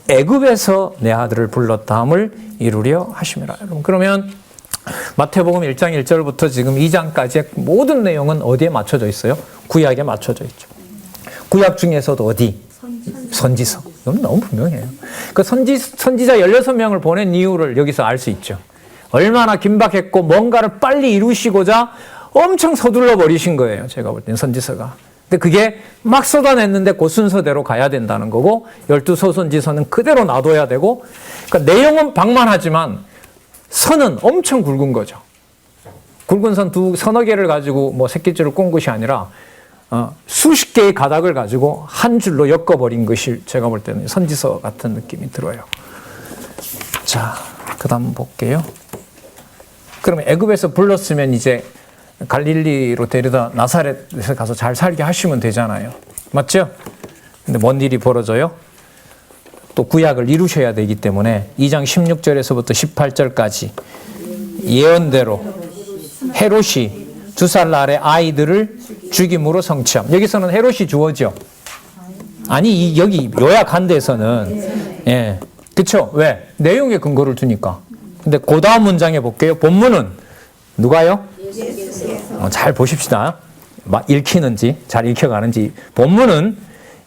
애굽에서 내 아들을 불렀다함을 이루려 하심이라. 그러면 마태복음 1장 1절부터 지금 2장까지의 모든 내용은 어디에 맞춰져 있어요? 구약에 맞춰져 있죠. 구약 중에서도 어디? 선지서. 이건 너무 분명해요. 그 선지자 16명을 보낸 이유를 여기서 알 수 있죠. 얼마나 긴박했고 뭔가를 빨리 이루시고자 엄청 서둘러 버리신 거예요. 제가 볼 때는 선지서가. 근데 그게 막 쏟아냈는데 그 순서대로 가야 된다는 거고 12소선지서는 그대로 놔둬야 되고 그러니까 내용은 방만하지만 선은 엄청 굵은 거죠. 굵은 선 서너 개를 가지고 뭐 새끼줄을 꼰 것이 아니라 수십 개의 가닥을 가지고 한 줄로 엮어버린 것이 제가 볼 때는 선지서 같은 느낌이 들어요. 자, 그 다음 볼게요. 그러면 애굽에서 불렀으면 이제 갈릴리로 데려다 나사렛에서 가서 잘 살게 하시면 되잖아요. 맞죠? 근데 뭔 일이 벌어져요? 또 구약을 이루셔야 되기 때문에 2장 16절에서부터 18절까지 예언대로 헤롯이 2살 날의 아이들을 죽임으로 성취함. 여기서는 헤롯이 주어죠. 아니 여기 요약한 데서는 예, 그렇죠? 왜? 내용에 근거를 두니까. 근데 그 다음 문장에 볼게요. 본문은 누가요? 잘 보십시다. 읽히는지 잘 읽혀가는지. 본문은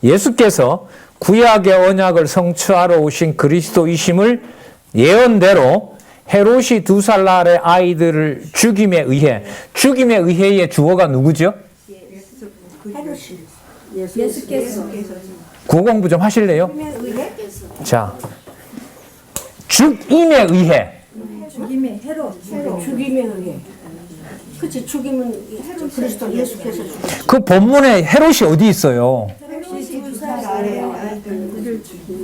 예수께서 구약의 언약을 성취하러 오신 그리스도이심을 예언대로 헤롯이 2살 날의 아이들을 죽임에 의해의 주어가 누구죠? 예수께서 국어 공부 좀 하실래요? 자, 죽임에 의해. 죽임에 의해. 그치, 죽임은 그리스도 예수께서 죽였죠. 그 본문에 헤롯이 어디 있어요?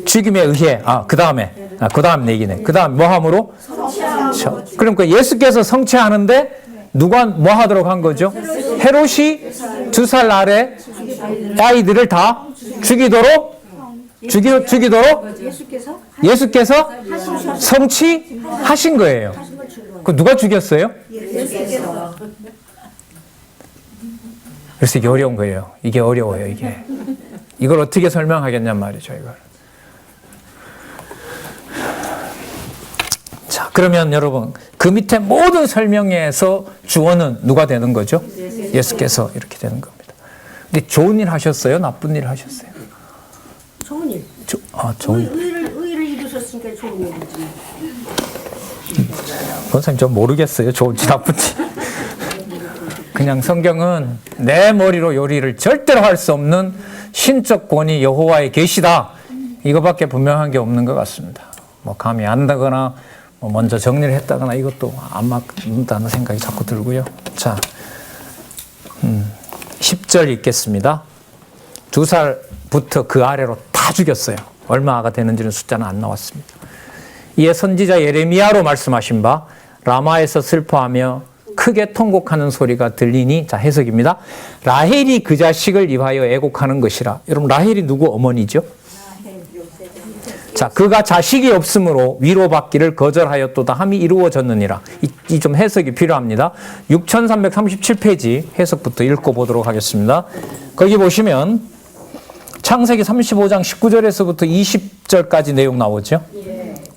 죽임에 의해. 그 다음 얘기네. 그 다음 뭐 함으로? 그러니까 예수께서 성취하는데 누가 뭐 하도록 한 거죠? 헤롯이 2살 날에 아이들을 다 죽이도록 예수께서 성취하신 거예요. 그 누가 죽였어요? 그래서 이게 어려운 거예요. 이게 어려워요. 이걸 어떻게 설명하겠냔 말이죠. 이걸. 자, 그러면 여러분 그 밑에 모든 설명에서 주어는 누가 되는 거죠? 예수께서 이렇게 되는 겁니다. 근데 좋은 일 하셨어요? 나쁜 일 하셨어요? 좋은 일. 좋은 일. 의를 이루셨으니까 좋은 일이지. 선생님 좀 모르겠어요. 좋은지 나쁜지. 그냥 성경은 내 머리로 요리를 절대로 할 수 없는 신적 권위 여호와의 계시다. 이거밖에 분명한 게 없는 것 같습니다. 뭐 감이 안다거나 뭐 먼저 정리를 했다거나 이것도 안 맞는다는 생각이 자꾸 들고요. 자, 10절 읽겠습니다. 2살부터 그 아래로 다 죽였어요. 얼마가 되는지는 숫자는 안 나왔습니다. 이에 선지자 예레미야로 말씀하신 바 라마에서 슬퍼하며 크게 통곡하는 소리가 들리니, 자, 해석입니다. 라헬이 그 자식을 위하여 애곡하는 것이라. 여러분, 라헬이 누구 어머니죠? 자, 그가 자식이 없으므로 위로받기를 거절하였도다 함이 이루어졌느니라. 이 좀 해석이 필요합니다. 6337페이지 해석부터 읽어보도록 하겠습니다. 거기 보시면 창세기 35장 19절에서부터 20절까지 내용 나오죠.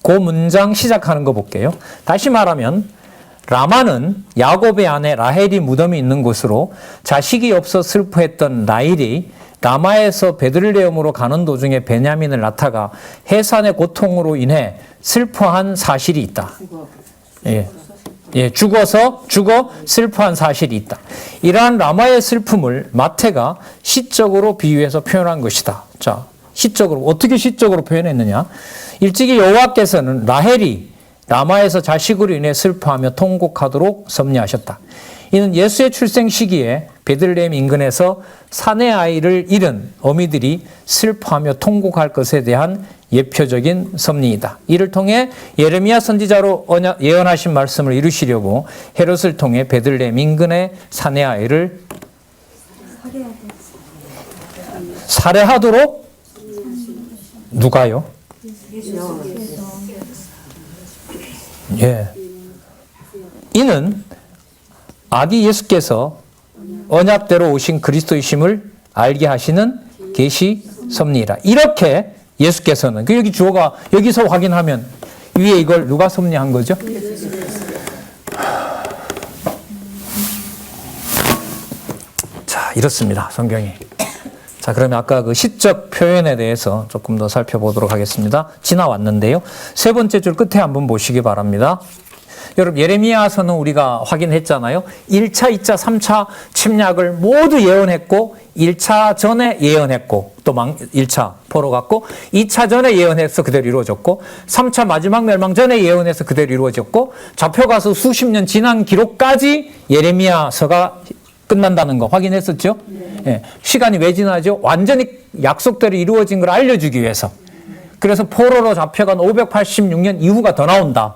그 문장 시작하는 거 볼게요. 다시 말하면 라마는 야곱의 아내 라헬이 무덤이 있는 곳으로 자식이 없어 슬퍼했던 라헬이 라마에서 베들레헴으로 가는 도중에 베냐민을 낳다가 해산의 고통으로 인해 슬퍼한 사실이 있다. 죽어 슬퍼한 사실이 있다. 이러한 라마의 슬픔을 마태가 시적으로 비유해서 표현한 것이다. 자, 시적으로 어떻게 시적으로 표현했느냐? 일찍이 여호와께서는 라헬이 라마에서 자식으로 인해 슬퍼하며 통곡하도록 섭리하셨다. 이는 예수의 출생 시기에 베들레헴 인근에서 사내 아이를 잃은 어미들이 슬퍼하며 통곡할 것에 대한 예표적인 섭리이다. 이를 통해 예레미야 선지자로 예언하신 말씀을 이루시려고 헤롯을 통해 베들레헴 인근의 사내 아이를 살해하도록 누가요? 예. 이는 아기 예수께서 언약대로 오신 그리스도이심을 알게 하시는 계시 섭리이라. 이렇게 예수께서는, 여기 주어가 여기서 확인하면 위에 이걸 누가 섭리한 거죠? 자, 이렇습니다. 성경이. 자, 그러면 아까 그 시적 표현에 대해서 조금 더 살펴보도록 하겠습니다. 지나왔는데요. 세 번째 줄 끝에 한번 보시기 바랍니다. 여러분, 예레미야서는 우리가 확인했잖아요. 1차, 2차, 3차 침략을 모두 예언했고 1차 전에 예언했고 또 1차 포로 갔고 2차 전에 예언해서 그대로 이루어졌고 3차 마지막 멸망 전에 예언해서 그대로 이루어졌고 잡혀가서 수십 년 지난 기록까지 예레미야서가 끝난다는 거 확인했었죠? 예, 시간이 왜 지나죠? 완전히 약속대로 이루어진 걸 알려주기 위해서. 그래서 포로로 잡혀간 586년 이후가 더 나온다.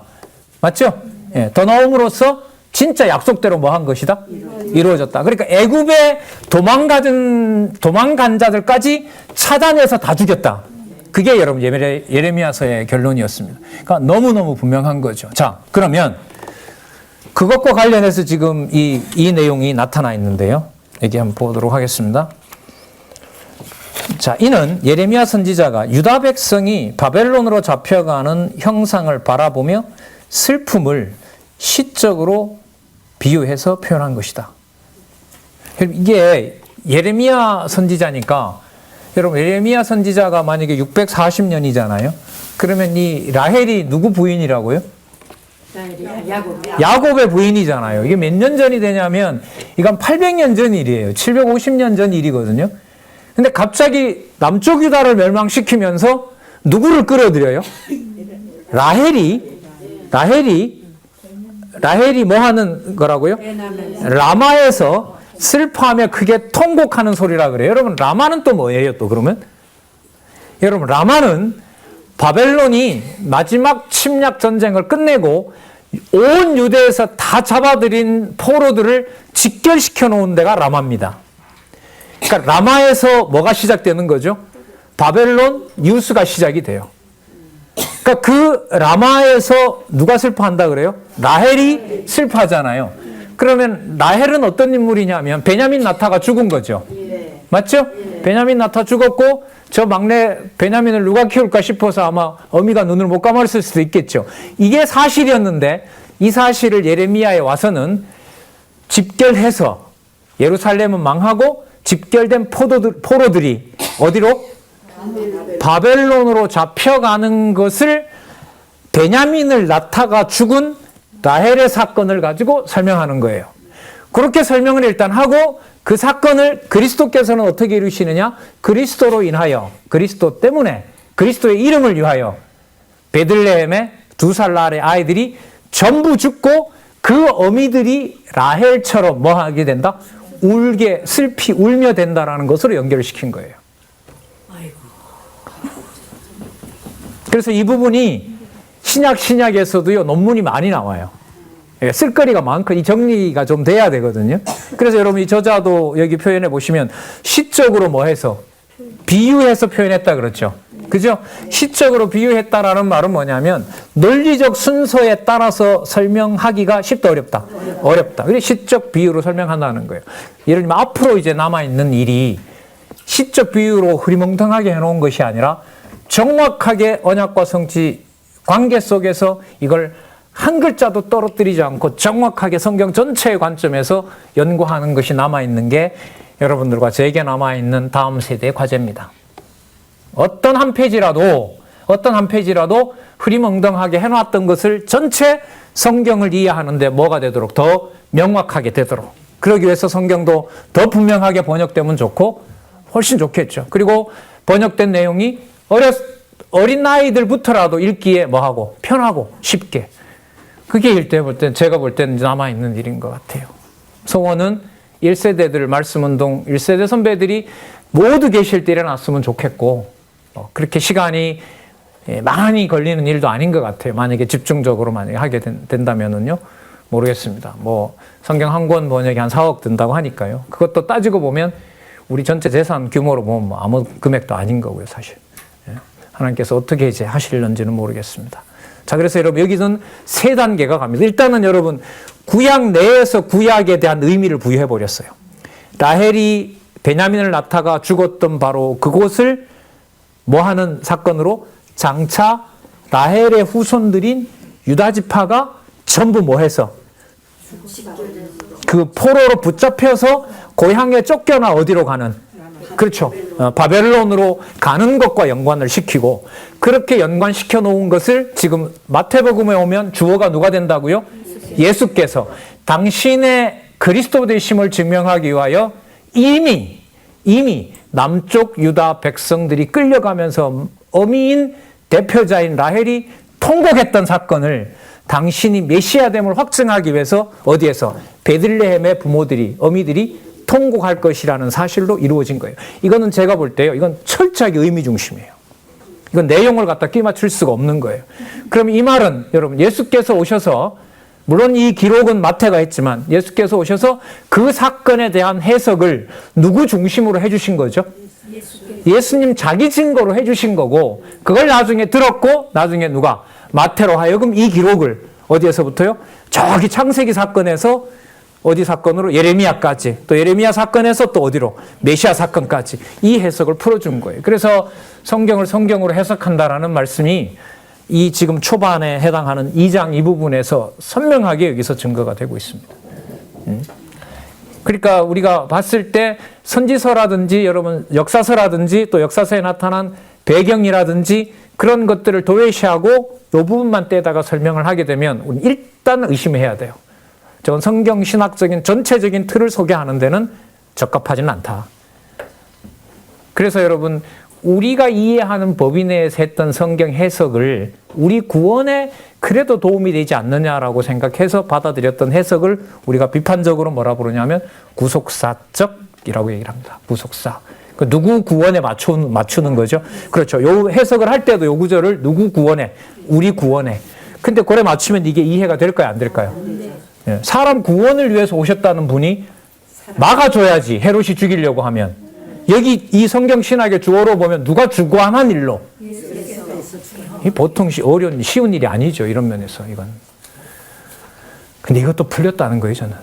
맞죠? 예, 더 나옴으로써 진짜 약속대로 뭐 한 것이다? 이루어졌다. 그러니까 애굽에 도망간 자들까지 차단해서 다 죽였다. 그게 여러분 예레미야서의 결론이었습니다. 그러니까 너무너무 분명한 거죠. 자, 그러면 그것과 관련해서 지금 이 내용이 나타나 있는데요. 여기 한번 보도록 하겠습니다. 자, 이는 예레미야 선지자가 유다 백성이 바벨론으로 잡혀가는 형상을 바라보며 슬픔을 시적으로 비유해서 표현한 것이다. 이게 예레미야 선지자니까, 여러분 예레미야 선지자가 만약에 640년이잖아요. 그러면 이 라헬이 누구 부인이라고요? 야곱의 부인이잖아요. 이게 몇 년 전이 되냐면 이건 800년 전 일이에요. 750년 전 일이거든요. 근데 갑자기 남쪽 유다를 멸망시키면서 누구를 끌어들여요? 라헬이 뭐 하는 거라고요? 라마에서 슬퍼하며 크게 통곡하는 소리라 그래요. 여러분, 라마는 또 뭐예요, 또 그러면? 여러분, 라마는 바벨론이 마지막 침략 전쟁을 끝내고 온 유대에서 다 잡아들인 포로들을 직결시켜 놓은 데가 라마입니다. 그러니까 라마에서 뭐가 시작되는 거죠? 바벨론 뉴스가 시작이 돼요. 그러니까 그 라마에서 누가 슬퍼한다 그래요? 라헬이 슬퍼하잖아요. 그러면 라헬은 어떤 인물이냐면 베냐민 나타가 죽은 거죠. 맞죠? 베냐민 나타 죽었고 저 막내 베냐민을 누가 키울까 싶어서 아마 어미가 눈을 못 감았을 수도 있겠죠. 이게 사실이었는데 이 사실을 예레미야에 와서는 집결해서 예루살렘은 망하고 집결된 포로들이 어디로? 바벨론으로 잡혀가는 것을 베냐민을 나타가 죽은 라헬의 사건을 가지고 설명하는 거예요. 그렇게 설명을 일단 하고 그 사건을 그리스도께서는 어떻게 이루시느냐? 그리스도로 인하여, 그리스도 때문에, 그리스도의 이름을 위하여 베들레헴의 2살 날의 아이들이 전부 죽고 그 어미들이 라헬처럼 뭐 하게 된다? 울게 슬피 울며 된다라는 것으로 연결시킨 거예요. 아이고. 그래서 이 부분이 신약에서도요 논문이 많이 나와요. 쓸거리가 많고 이 정리가 좀 돼야 되거든요. 그래서 여러분 이 저자도 여기 표현해 보시면 시적으로 뭐 해서 비유해서 표현했다 그렇죠. 그죠? 시적으로 비유했다라는 말은 뭐냐면 논리적 순서에 따라서 설명하기가 쉽다 어렵다. 어렵다. 그래서 시적 비유로 설명한다는 거예요. 예를 들면 앞으로 이제 남아 있는 일이 시적 비유로 흐리멍텅하게 해놓은 것이 아니라 정확하게 언약과 성취 관계 속에서 이걸 한 글자도 떨어뜨리지 않고 정확하게 성경 전체의 관점에서 연구하는 것이 남아있는 게 여러분들과 제게 남아있는 다음 세대의 과제입니다. 어떤 한 페이지라도 흐리멍덩하게 해놨던 것을 전체 성경을 이해하는데 뭐가 되도록 더 명확하게 되도록 그러기 위해서 성경도 더 분명하게 번역되면 좋고 훨씬 좋겠죠. 그리고 번역된 내용이 어린 아이들부터라도 읽기에 뭐하고 편하고 쉽게 그게 제가 볼 때는 남아있는 일인 것 같아요. 소원은 1세대들 말씀운동 1세대 선배들이 모두 계실 때 일어났으면 좋겠고 그렇게 시간이 많이 걸리는 일도 아닌 것 같아요. 만약에 집중적으로 만약에 하게 된다면은요. 모르겠습니다. 뭐 성경 한 권 번역이 한 4억 든다고 하니까요. 그것도 따지고 보면 우리 전체 재산 규모로 보면 뭐 아무 금액도 아닌 거고요. 사실. 하나님께서 어떻게 이제 하실는지는 모르겠습니다. 자, 그래서 여러분 여기는 세 단계가 갑니다. 일단은 여러분 구약 내에서 구약에 대한 의미를 부여해 버렸어요. 라헬이 베냐민을 낳다가 죽었던 바로 그곳을 뭐 하는 사건으로 장차 라헬의 후손들인 유다 지파가 전부 뭐 해서 그 포로로 붙잡혀서 고향에 쫓겨나 어디로 가는 그렇죠. 바벨론으로 가는 것과 연관을 시키고 그렇게 연관시켜 놓은 것을 지금 마태복음에 오면 주어가 누가 된다고요? 예수께서 당신의 그리스도 되심을 증명하기 위하여 이미 남쪽 유다 백성들이 끌려가면서 어미인 대표자인 라헬이 통곡했던 사건을 당신이 메시아됨을 확증하기 위해서 어디에서? 베들레헴의 부모들이 어미들이 통곡할 것이라는 사실로 이루어진 거예요. 이거는 제가 볼 때요. 이건 철저하게 의미 중심이에요. 이건 내용을 갖다 끼 맞출 수가 없는 거예요. 그럼 이 말은 여러분 예수께서 오셔서 물론 이 기록은 마태가 했지만 예수께서 오셔서 그 사건에 대한 해석을 누구 중심으로 해주신 거죠? 예수님 자기 증거로 해주신 거고 그걸 나중에 들었고 나중에 누가? 마태로 하여금 이 기록을 어디에서부터요? 저기 창세기 사건에서 어디 사건으로? 예레미야까지. 또 예레미야 사건에서 또 어디로? 메시아 사건까지. 이 해석을 풀어준 거예요. 그래서 성경을 성경으로 해석한다라는 말씀이 이 지금 초반에 해당하는 2장 이 부분에서 선명하게 여기서 증거가 되고 있습니다. 그러니까 우리가 봤을 때 선지서라든지 여러분 역사서라든지 또 역사서에 나타난 배경이라든지 그런 것들을 도외시하고 이 부분만 떼다가 설명을 하게 되면 우리 일단 의심해야 돼요. 저건 성경 신학적인 전체적인 틀을 소개하는 데는 적합하지는 않다. 그래서 여러분 우리가 이해하는 법인 내에서 했던 성경 해석을 우리 구원에 그래도 도움이 되지 않느냐라고 생각해서 받아들였던 해석을 우리가 비판적으로 뭐라 부르냐면 구속사적이라고 얘기를 합니다. 구속사. 그 누구 구원에 맞추는 거죠. 그렇죠. 요 해석을 할 때도 요 구절을 누구 구원에, 우리 구원에. 근데 그래 맞추면 이게 이해가 될까요? 안 될까요? 네. 사람 구원을 위해서 오셨다는 분이 막아줘야지. 헤롯이 죽이려고 하면. 여기 이 성경 신학의 주어로 보면 누가 주관한 일로? 이 보통 쉬운 일이 아니죠. 이런 면에서 이건. 근데 이것도 풀렸다는 거예요. 저는.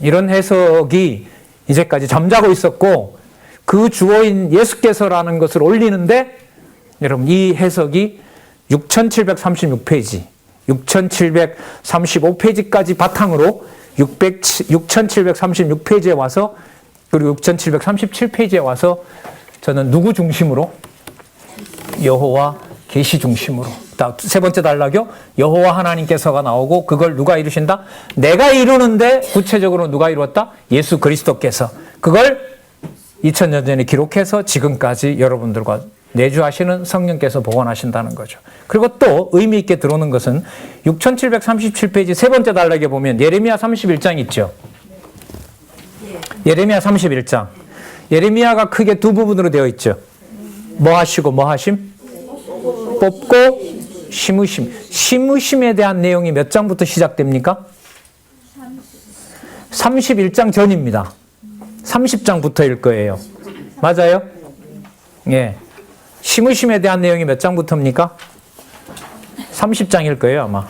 이런 해석이 이제까지 잠자고 있었고 그 주어인 예수께서라는 것을 올리는데 여러분 이 해석이 6736페이지 6735페이지까지 바탕으로 6736페이지에 와서 그리고 6737페이지에 와서 저는 누구 중심으로? 여호와 계시 중심으로. 세 번째 단락이요. 여호와 하나님께서가 나오고 그걸 누가 이루신다? 내가 이루는데 구체적으로 누가 이루었다? 예수 그리스도께서. 그걸 2000년 전에 기록해서 지금까지 여러분들과 내주하시는 성령께서 복원하신다는 거죠. 그리고 또 의미 있게 들어오는 것은 6737페이지 세 번째 단락에 보면 예레미야 31장 있죠. 예레미야 31장. 예레미야가 크게 두 부분으로 되어 있죠. 뭐 하시고 뭐 하심? 뽑고 심으심. 심으심에 대한 내용이 몇 장부터 시작됩니까? 31장 전입니다. 30장부터일 거예요. 맞아요? 예. 심으심에 대한 내용이 몇 장부터입니까? 30장일 거예요, 아마.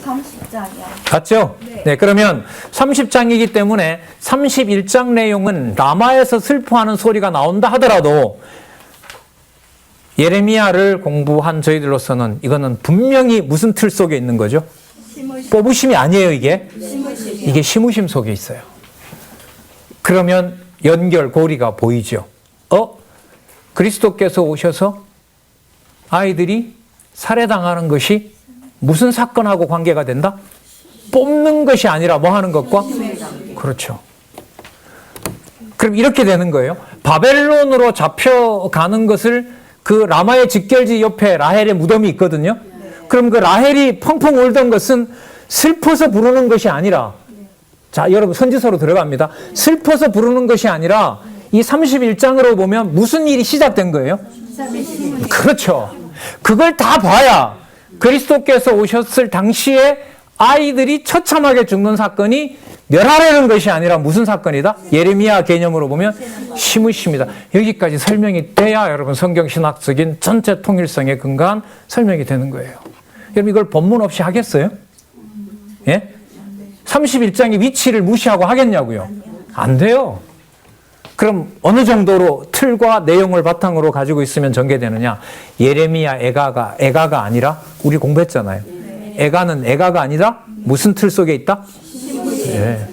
30장이요. 맞죠? 네, 그러면 30장이기 때문에 31장 내용은 라마에서 슬퍼하는 소리가 나온다 하더라도 예레미야를 공부한 저희들로서는 이거는 분명히 무슨 틀 속에 있는 거죠? 뽑으심이 아니에요, 이게. 이게 심으심 속에 있어요. 그러면 연결고리가 보이죠. 그리스도께서 오셔서 아이들이 살해당하는 것이 무슨 사건하고 관계가 된다? 뽑는 것이 아니라 뭐 하는 것과? 그렇죠. 그럼 이렇게 되는 거예요. 바벨론으로 잡혀가는 것을 그 라마의 직결지 옆에 라헬의 무덤이 있거든요. 그럼 그 라헬이 펑펑 울던 것은 슬퍼서 부르는 것이 아니라, 자, 여러분 선지서로 들어갑니다. 슬퍼서 부르는 것이 아니라 이 31장으로 보면 무슨 일이 시작된 거예요? 그렇죠. 그걸 다 봐야 그리스도께서 오셨을 당시에 아이들이 처참하게 죽는 사건이 멸하려는 것이 아니라 무슨 사건이다? 예레미야 개념으로 보면 심으심이다. 여기까지 설명이 돼야 여러분 성경신학적인 전체 통일성에 근거한 설명이 되는 거예요. 여러분 이걸 본문 없이 하겠어요? 예? 31장의 위치를 무시하고 하겠냐고요? 안 돼요. 그럼 어느 정도로 틀과 내용을 바탕으로 가지고 있으면 전개되느냐? 예레미야 애가가 아니라 우리 공부했잖아요. 애가는 애가가 아니라 무슨 틀 속에 있다? 예.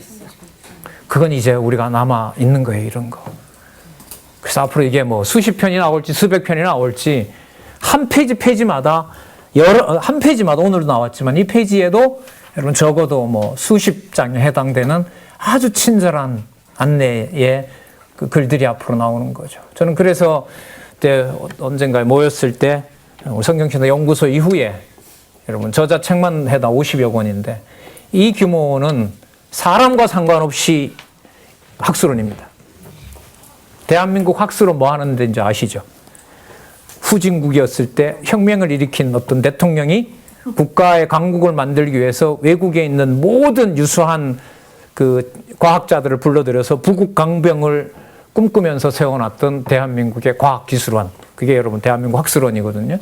그건 이제 우리가 남아 있는 거예요, 이런 거. 그래서 앞으로 이게 뭐 수십 편이 나올지 수백 편이 나올지 한 페이지마다 한 페이지마다 오늘도 나왔지만 이 페이지에도 여러분 적어도 뭐 수십 장에 해당되는 아주 친절한 안내의 그 글들이 앞으로 나오는 거죠. 저는 그래서 그때 언젠가에 모였을 때 성경신학 연구소 이후에 여러분 저자 책만 해다 50여 권인데 이 규모는 사람과 상관없이 학술원입니다. 대한민국 학술원 뭐 하는 데인지 아시죠? 후진국이었을 때 혁명을 일으킨 어떤 대통령이 국가의 강국을 만들기 위해서 외국에 있는 모든 유수한 그 과학자들을 불러들여서 부국 강병을 꿈꾸면서 세워놨던 대한민국의 과학기술원. 그게 여러분 대한민국 학술원이거든요.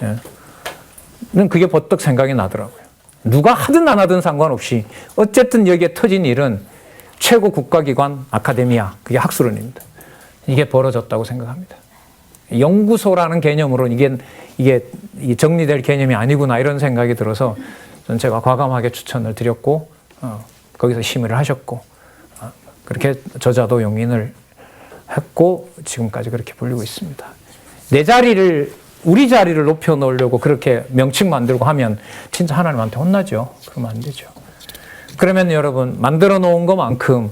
예. 그게 버떡 생각이 나더라고요. 누가 하든 안 하든 상관없이 어쨌든 여기에 터진 일은 최고 국가기관 아카데미아, 그게 학술원입니다. 이게 벌어졌다고 생각합니다. 연구소라는 개념으로는 이게 정리될 개념이 아니구나 이런 생각이 들어서 전 제가 과감하게 추천을 드렸고 거기서 심의를 하셨고 그렇게 저자도 용인을 했고 지금까지 그렇게 불리고 있습니다. 내 자리를 우리 자리를 높여 놓으려고 그렇게 명칭 만들고 하면 진짜 하나님한테 혼나죠. 그러면 안 되죠. 그러면 여러분 만들어 놓은 것만큼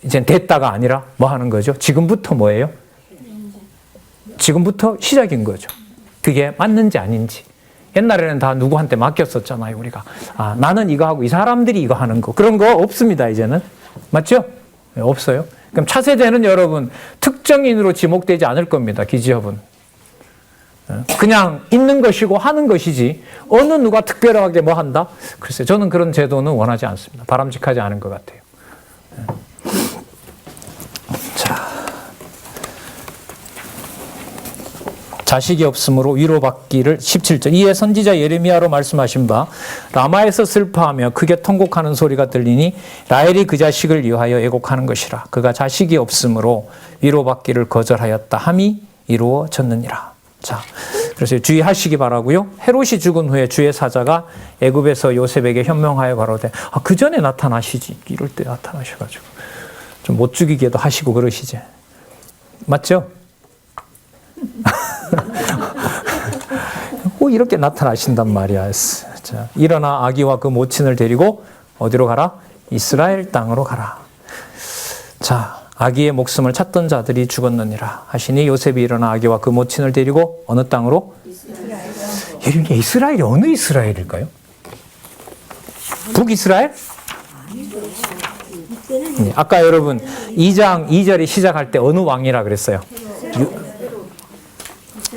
이제 됐다가 아니라 뭐 하는 거죠? 지금부터 뭐예요? 지금부터 시작인 거죠. 그게 맞는지 아닌지. 옛날에는 다 누구한테 맡겼었잖아요, 우리가. 아, 나는 이거 하고 이 사람들이 이거 하는 거. 그런 거 없습니다, 이제는. 맞죠? 네, 없어요. 그럼 차세대는 여러분 특정인으로 지목되지 않을 겁니다, 기지협은. 그냥 있는 것이고 하는 것이지 어느 누가 특별하게 뭐 한다? 글쎄요, 저는 그런 제도는 원하지 않습니다. 바람직하지 않은 것 같아요. 자, 자식이 없으므로 위로받기를 17절 이에 선지자 예레미야로 말씀하신 바 라마에서 슬퍼하며 크게 통곡하는 소리가 들리니 라헬이 그 자식을 위하여 애곡하는 것이라. 그가 자식이 없으므로 위로받기를 거절하였다 함이 이루어졌느니라. 자, 그래서 주의하시기 바라고요. 헤롯이 죽은 후에 주의 사자가 애굽에서 요셉에게 현명하여 가로되 그 전에 나타나시지. 이럴 때 나타나셔가지고 좀 못 죽이게도 하시고 그러시지. 맞죠? 이렇게 나타나신단 말이야. 자, 일어나 아기와 그 모친을 데리고 어디로 가라? 이스라엘 땅으로 가라. 자, 아기의 목숨을 찾던 자들이 죽었느니라 하시니 요셉이 일어나 아기와 그 모친을 데리고 어느 땅으로? 이스라엘. 이스라엘이 어느 이스라엘일까요? 북이스라엘? 아까 여러분 2장 2절이 시작할 때 어느 왕이라 그랬어요?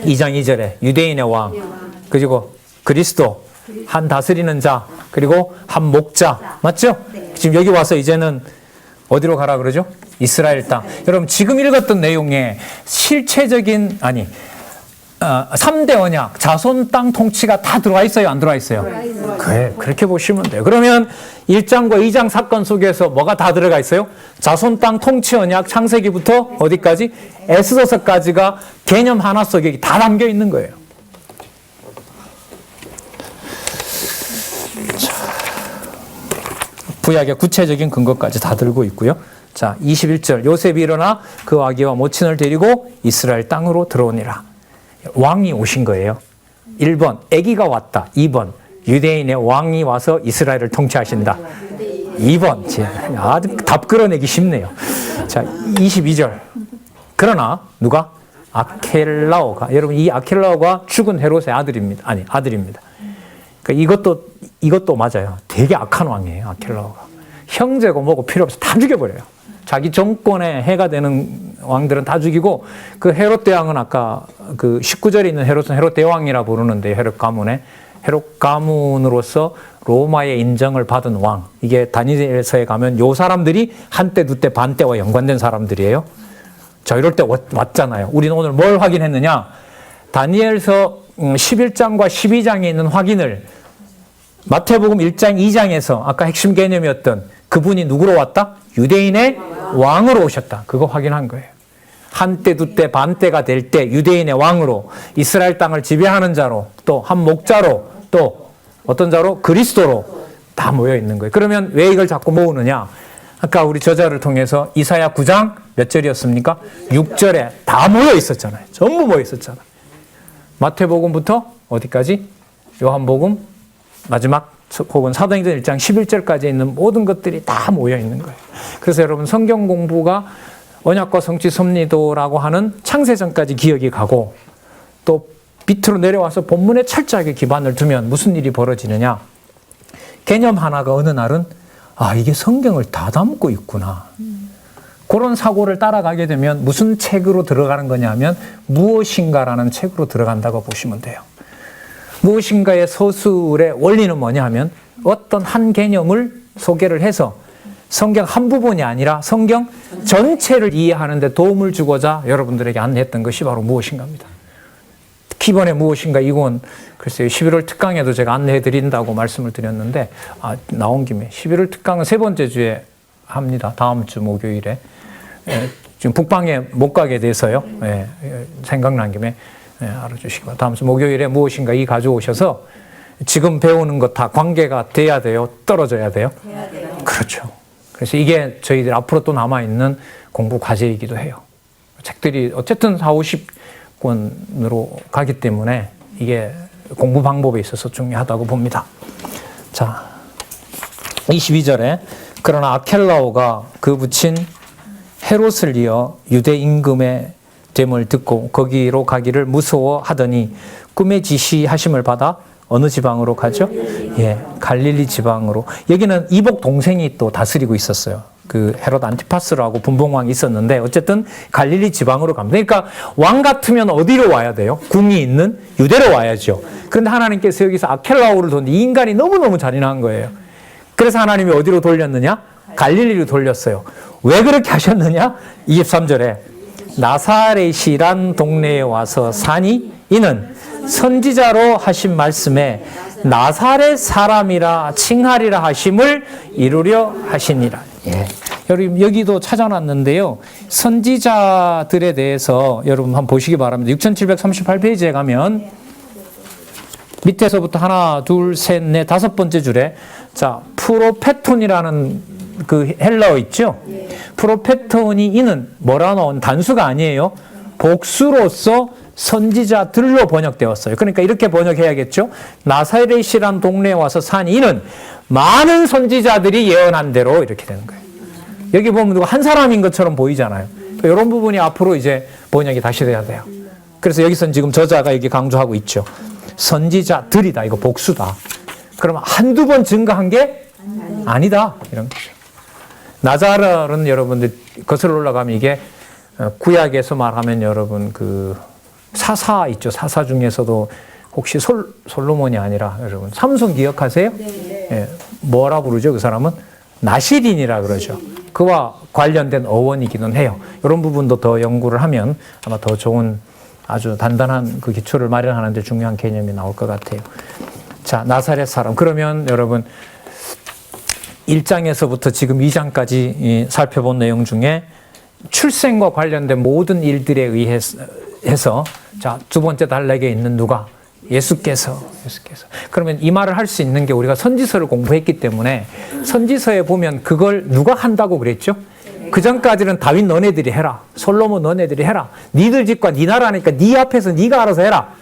2장 2절에 유대인의 왕, 그리고 그리스도, 한 다스리는 자, 그리고 한 목자. 맞죠? 지금 여기 와서 이제는 어디로 가라 그러죠? 이스라엘 땅. 여러분 지금 읽었던 내용에 실체적인 3대 언약, 자손 땅 통치가 다 들어와 있어요? 안 들어와 있어요? 그래, 그렇게 보시면 돼요. 그러면 1장과 2장 사건 속에서 뭐가 다 들어가 있어요? 자손 땅 통치 언약, 창세기부터 어디까지? 에스더서까지가 개념 하나 속에 다 담겨 있는 거예요. 자, 구약의 구체적인 근거까지 다 들고 있고요. 자, 21절. 요셉이 일어나 그 아기와 모친을 데리고 이스라엘 땅으로 들어오니라. 왕이 오신 거예요. 1번, 아기가 왔다. 2번, 유대인의 왕이 와서 이스라엘을 통치하신다. 2번, 아주 답 끌어내기 쉽네요. 자, 22절. 그러나 누가? 아켈라오가. 여러분 이 아켈라오가 죽은 헤롯의 아들입니다. 아들입니다. 그러니까 이것도 맞아요. 되게 악한 왕이에요. 아켈라오가. 형제고 뭐고 필요 없어 다 죽여버려요. 자기 정권에 해가 되는 왕들은 다 죽이고, 그 헤롯 대왕은 아까 그 19절에 있는 헤롯은 헤롯 대왕이라 부르는데, 헤롯 가문에 헤롯 가문으로서 로마의 인정을 받은 왕. 이게 다니엘서에 가면 요 사람들이 한때 두때 반때와 연관된 사람들이에요. 자, 이럴 때 왔잖아요. 우리는 오늘 뭘 확인했느냐? 다니엘서 11장과 12장에 있는 확인을 마태복음 1장 2장에서 아까 핵심 개념이었던 그분이 누구로 왔다? 유대인의 왕으로 오셨다. 그거 확인한 거예요. 한때 두때 반때가 될 때 유대인의 왕으로, 이스라엘 땅을 지배하는 자로, 또 한 목자로, 또 어떤 자로? 그리스도로 다 모여 있는 거예요. 그러면 왜 이걸 자꾸 모으느냐? 아까 우리 저자를 통해서 이사야 9장 몇 절이었습니까? 6절에 다 모여 있었잖아요. 전부 모여 있었잖아요. 마태복음부터 어디까지? 요한복음 마지막 혹은 사도행전 1장 11절까지 있는 모든 것들이 다 모여 있는 거예요. 그래서 여러분 성경 공부가 언약과 성취 섭리도라고 하는 창세전까지 기억이 가고, 또 밑으로 내려와서 본문에 철저하게 기반을 두면 무슨 일이 벌어지느냐? 개념 하나가 어느 날은 이게 성경을 다 담고 있구나. 그런 사고를 따라가게 되면 무슨 책으로 들어가는 거냐면 무엇인가라는 책으로 들어간다고 보시면 돼요. 무엇인가의 서술의 원리는 뭐냐 하면 어떤 한 개념을 소개를 해서 성경 한 부분이 아니라 성경 전체를 이해하는 데 도움을 주고자 여러분들에게 안내했던 것이 바로 무엇인가입니다. 특히 이번에 무엇인가 이건 글쎄요, 11월 특강에도 제가 안내해 드린다고 말씀을 드렸는데, 나온 김에 11월 특강은 세 번째 주에 합니다. 다음 주 목요일에. 지금 북방에 못 가게 돼서요. 생각난 김에 알아주시기 바랍니다. 다음 주 목요일에 무엇인가 이 가져오셔서 지금 배우는 것 다 관계가 돼야 돼요? 떨어져야 돼요? 돼야 돼요. 그렇죠. 그래서 이게 저희들 앞으로 또 남아있는 공부 과제이기도 해요. 책들이 어쨌든 40권으로 가기 때문에 이게 공부 방법에 있어서 중요하다고 봅니다. 자, 22절에 그러나 아켈라오가 그 붙인 헤롯을 이어 유대 임금의 됨을 듣고 거기로 가기를 무서워하더니 꿈에 지시하심을 받아 어느 지방으로 가죠? 갈릴리 지방으로. 여기는 이복 동생이 또 다스리고 있었어요. 그 헤롯 안티파스라고 분봉왕이 있었는데 어쨌든 갈릴리 지방으로 갑니다. 그러니까 왕 같으면 어디로 와야 돼요? 궁이 있는 유대로 와야죠. 그런데 하나님께서 여기서 아켈라오를 뒀는데 이 인간이 너무너무 잔인한 거예요. 그래서 하나님이 어디로 돌렸느냐? 갈릴리로 돌렸어요. 왜 그렇게 하셨느냐? 23절에 나사렛이란 동네에 와서 사니 이는 선지자로 하신 말씀에 나사렛 사람이라 칭하리라 하심을 이루려 하시니라. 여기도 찾아놨는데요. 선지자들에 대해서 여러분 한번 보시기 바랍니다. 6738페이지에 가면 밑에서부터 하나, 둘, 셋, 넷, 다섯 번째 줄에 자, 프로페톤이라는 그 헬라어 있죠? 프로페톤이 이는 뭐라 나온 단수가 아니에요. 복수로서 선지자들로 번역되었어요. 그러니까 이렇게 번역해야겠죠. 나사렛이란 동네에 와서 산 이는 많은 선지자들이 예언한 대로 이렇게 되는 거예요. 여기 보면 누가 한 사람인 것처럼 보이잖아요. 그러니까 이런 부분이 앞으로 이제 번역이 다시 돼야 돼요. 그래서 여기서는 지금 저자가 여기 강조하고 있죠. 선지자들이다. 이거 복수다. 그러면 한두 번 증가한 게 아니다. 이런 거죠. 나자랄은 여러분들 거슬러 올라가면 이게 구약에서 말하면 여러분 그 사사 있죠. 사사 중에서도 혹시 솔로몬이 아니라 여러분 삼손 기억하세요? 네. 예, 뭐라 부르죠? 그 사람은 나시린이라 그러죠. 그와 관련된 어원이기는 해요. 이런 부분도 더 연구를 하면 아마 더 좋은 아주 단단한 그 기초를 마련하는 데 중요한 개념이 나올 것 같아요. 자, 나사렛 사람. 그러면 여러분 1장에서부터 지금 2장까지 살펴본 내용 중에 출생과 관련된 모든 일들에 의해서 자, 두 번째 단락에 있는 누가? 예수께서. 그러면 이 말을 할 수 있는 게 우리가 선지서를 공부했기 때문에 선지서에 보면 그걸 누가 한다고 그랬죠? 그 전까지는 다윗 너네들이 해라. 솔로몬 너네들이 해라. 니들 집과 니 나라니까 니 앞에서 니가 알아서 해라.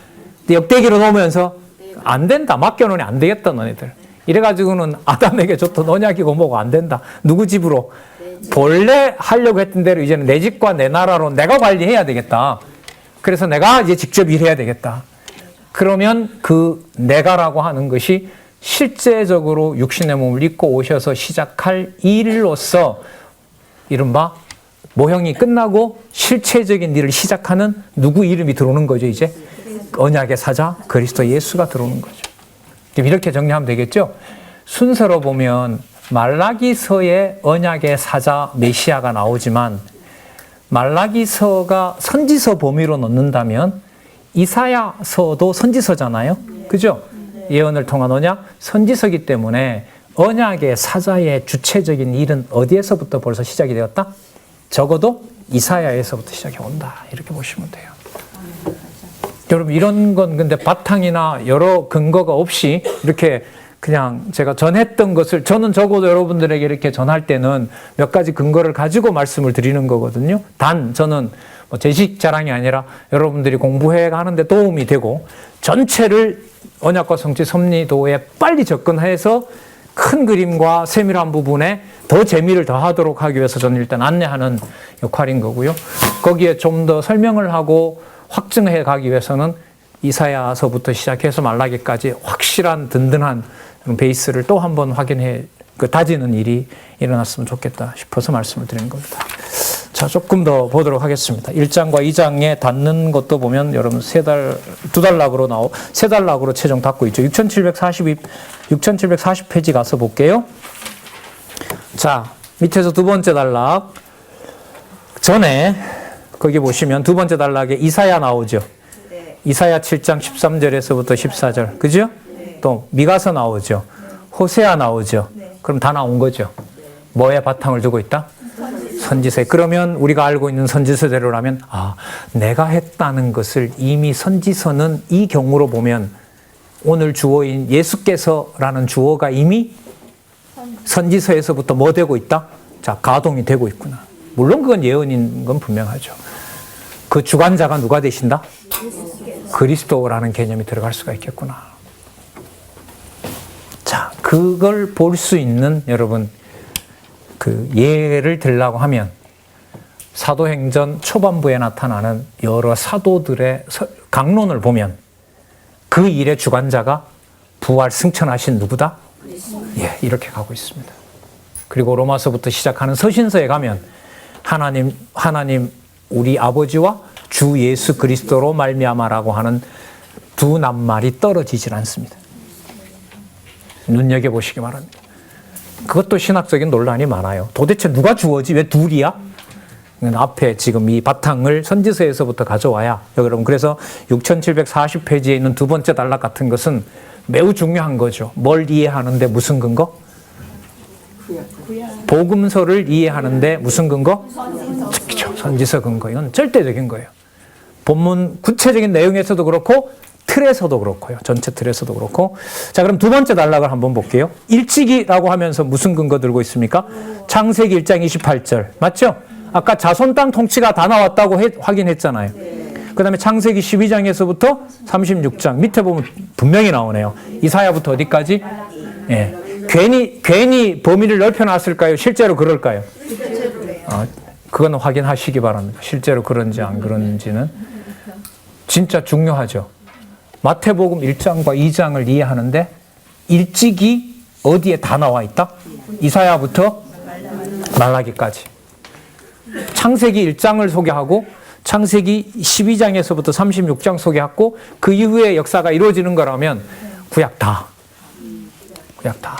역대기로 놓으면서 안 된다. 맡겨놓으니 안 되겠다 너네들. 이래가지고는 아담에게 줬던 언약이고 뭐고 안 된다. 누구 집으로? 본래 하려고 했던 대로 이제는 내 집과 내 나라로 내가 관리해야 되겠다. 그래서 내가 이제 직접 일해야 되겠다. 그러면 그 내가라고 하는 것이 실제적으로 육신의 몸을 입고 오셔서 시작할 일로서 이른바 모형이 끝나고 실체적인 일을 시작하는 누구 이름이 들어오는 거죠, 이제? 언약의 사자 그리스도 예수가 들어오는 거죠. 이렇게 정리하면 되겠죠? 순서로 보면 말라기서에 언약의 사자 메시아가 나오지만 말라기서가 선지서 범위로 넣는다면 이사야서도 선지서잖아요. 그죠? 예언을 통한 언약, 선지서이기 때문에 언약의 사자의 주체적인 일은 어디에서부터 벌써 시작이 되었다? 적어도 이사야에서부터 시작이 온다. 이렇게 보시면 돼요. 여러분 이런 건 근데 바탕이나 여러 근거가 없이 이렇게 그냥 제가 전했던 것을 저는 적어도 여러분들에게 이렇게 전할 때는 몇 가지 근거를 가지고 말씀을 드리는 거거든요. 단 저는 뭐 제식 자랑이 아니라 여러분들이 공부해 가는데 도움이 되고 전체를 언약과 성취 섭리도에 빨리 접근해서 큰 그림과 세밀한 부분에 더 재미를 더하도록 하기 위해서 저는 일단 안내하는 역할인 거고요. 거기에 좀 더 설명을 하고 확증해 가기 위해서는 이사야서부터 시작해서 말라기까지 확실한 든든한 베이스를 또 한번 확인해 다지는 일이 일어났으면 좋겠다 싶어서 말씀을 드리는 겁니다. 자, 조금 더 보도록 하겠습니다. 1장과 2장에 닿는 것도 보면 여러분 세 단락으로 최종 닿고 있죠. 6740페이지 가서 볼게요. 자, 밑에서 두 번째 단락 전에 거기 보시면 두 번째 단락에 이사야 나오죠. 네. 이사야 7장 13절에서부터 14절. 그죠? 네. 또 미가서 나오죠. 호세아 나오죠. 네. 그럼 다 나온 거죠. 네. 뭐에 바탕을 두고 있다? 선지서에. 그러면 우리가 알고 있는 선지서대로라면 내가 했다는 것을 이미 선지서는 이 경우로 보면 오늘 주어인 예수께서라는 주어가 이미 선지서에서부터 뭐 되고 있다? 자, 가동이 되고 있구나. 물론 그건 예언인 건 분명하죠. 그 주관자가 누가 되신다? 그리스도라는 개념이 들어갈 수가 있겠구나. 자, 그걸 볼 수 있는 여러분 그 예를 들라고 하면 사도행전 초반부에 나타나는 여러 사도들의 강론을 보면 그 일의 주관자가 부활 승천하신 누구다? 예, 이렇게 가고 있습니다. 그리고 로마서부터 시작하는 서신서에 가면 하나님 우리 아버지와 주 예수 그리스도로 말미암아라고 하는 두 낱말이 떨어지질 않습니다. 눈여겨보시기 바랍니다. 그것도 신학적인 논란이 많아요. 도대체 누가 주어지? 왜 둘이야? 앞에 지금 이 바탕을 선지서에서부터 가져와야 여러분 그래서 6740페이지에 있는 두 번째 단락 같은 것은 매우 중요한 거죠. 뭘 이해하는데 무슨 근거? 복음서를 이해하는데 무슨 근거? 선지서 근거. 이건 절대적인 거예요. 본문 구체적인 내용에서도 그렇고 틀에서도 그렇고요. 전체 틀에서도 그렇고. 자, 그럼 두 번째 단락을 한번 볼게요. 일찍이라고 하면서 무슨 근거 들고 있습니까? 창세기 1장 28절. 맞죠? 아까 자손 땅 통치가 다 나왔다고 확인했잖아요. 그 다음에 창세기 12장에서부터 36장. 밑에 보면 분명히 나오네요. 이사야부터 어디까지? 예. 괜히 범위를 넓혀놨을까요? 실제로 그럴까요? 그건 확인하시기 바랍니다. 실제로 그런지 안 그런지는. 진짜 중요하죠. 마태복음 1장과 2장을 이해하는데 일찍이 어디에 다 나와 있다? 이사야부터 말라기까지. 창세기 1장을 소개하고 창세기 12장에서부터 36장 소개하고 그 이후에 역사가 이루어지는 거라면 구약 다. 구약 다.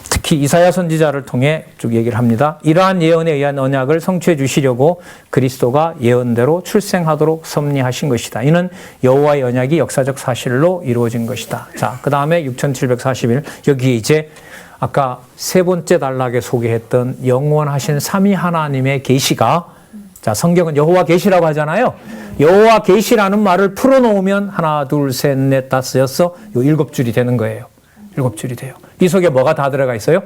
특히 이사야 선지자를 통해 쭉 얘기를 합니다. 이러한 예언에 의한 언약을 성취해 주시려고 그리스도가 예언대로 출생하도록 섭리하신 것이다. 이는 여호와의 언약이 역사적 사실로 이루어진 것이다. 자, 그 다음에 6740일 여기에 이제 아까 세 번째 단락에 소개했던 영원하신 삼위 하나님의 계시가, 자, 성경은 여호와 계시라고 하잖아요. 여호와 계시라는 말을 풀어놓으면 하나, 둘, 셋, 넷, 다섯, 여섯, 요 7줄이 되는 거예요. 7줄이 돼요. 이 속에 뭐가 다 들어가 있어요?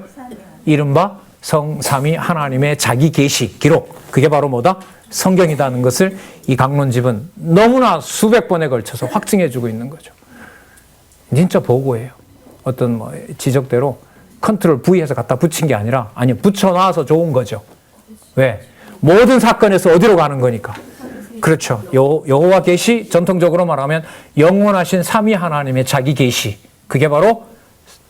이른바 성삼위 하나님의 자기 계시 기록. 그게 바로 뭐다? 성경이라는 것을 이 강론집은 너무나 수백 번에 걸쳐서 확증해주고 있는 거죠. 진짜 보고예요. 어떤 뭐 지적대로 컨트롤 V해서 갖다 붙인 게 아니라, 아니, 붙여놔서 좋은 거죠. 왜? 모든 사건에서 어디로 가는 거니까. 그렇죠. 여호와 계시, 전통적으로 말하면 영원하신 삼위 하나님의 자기 계시. 그게 바로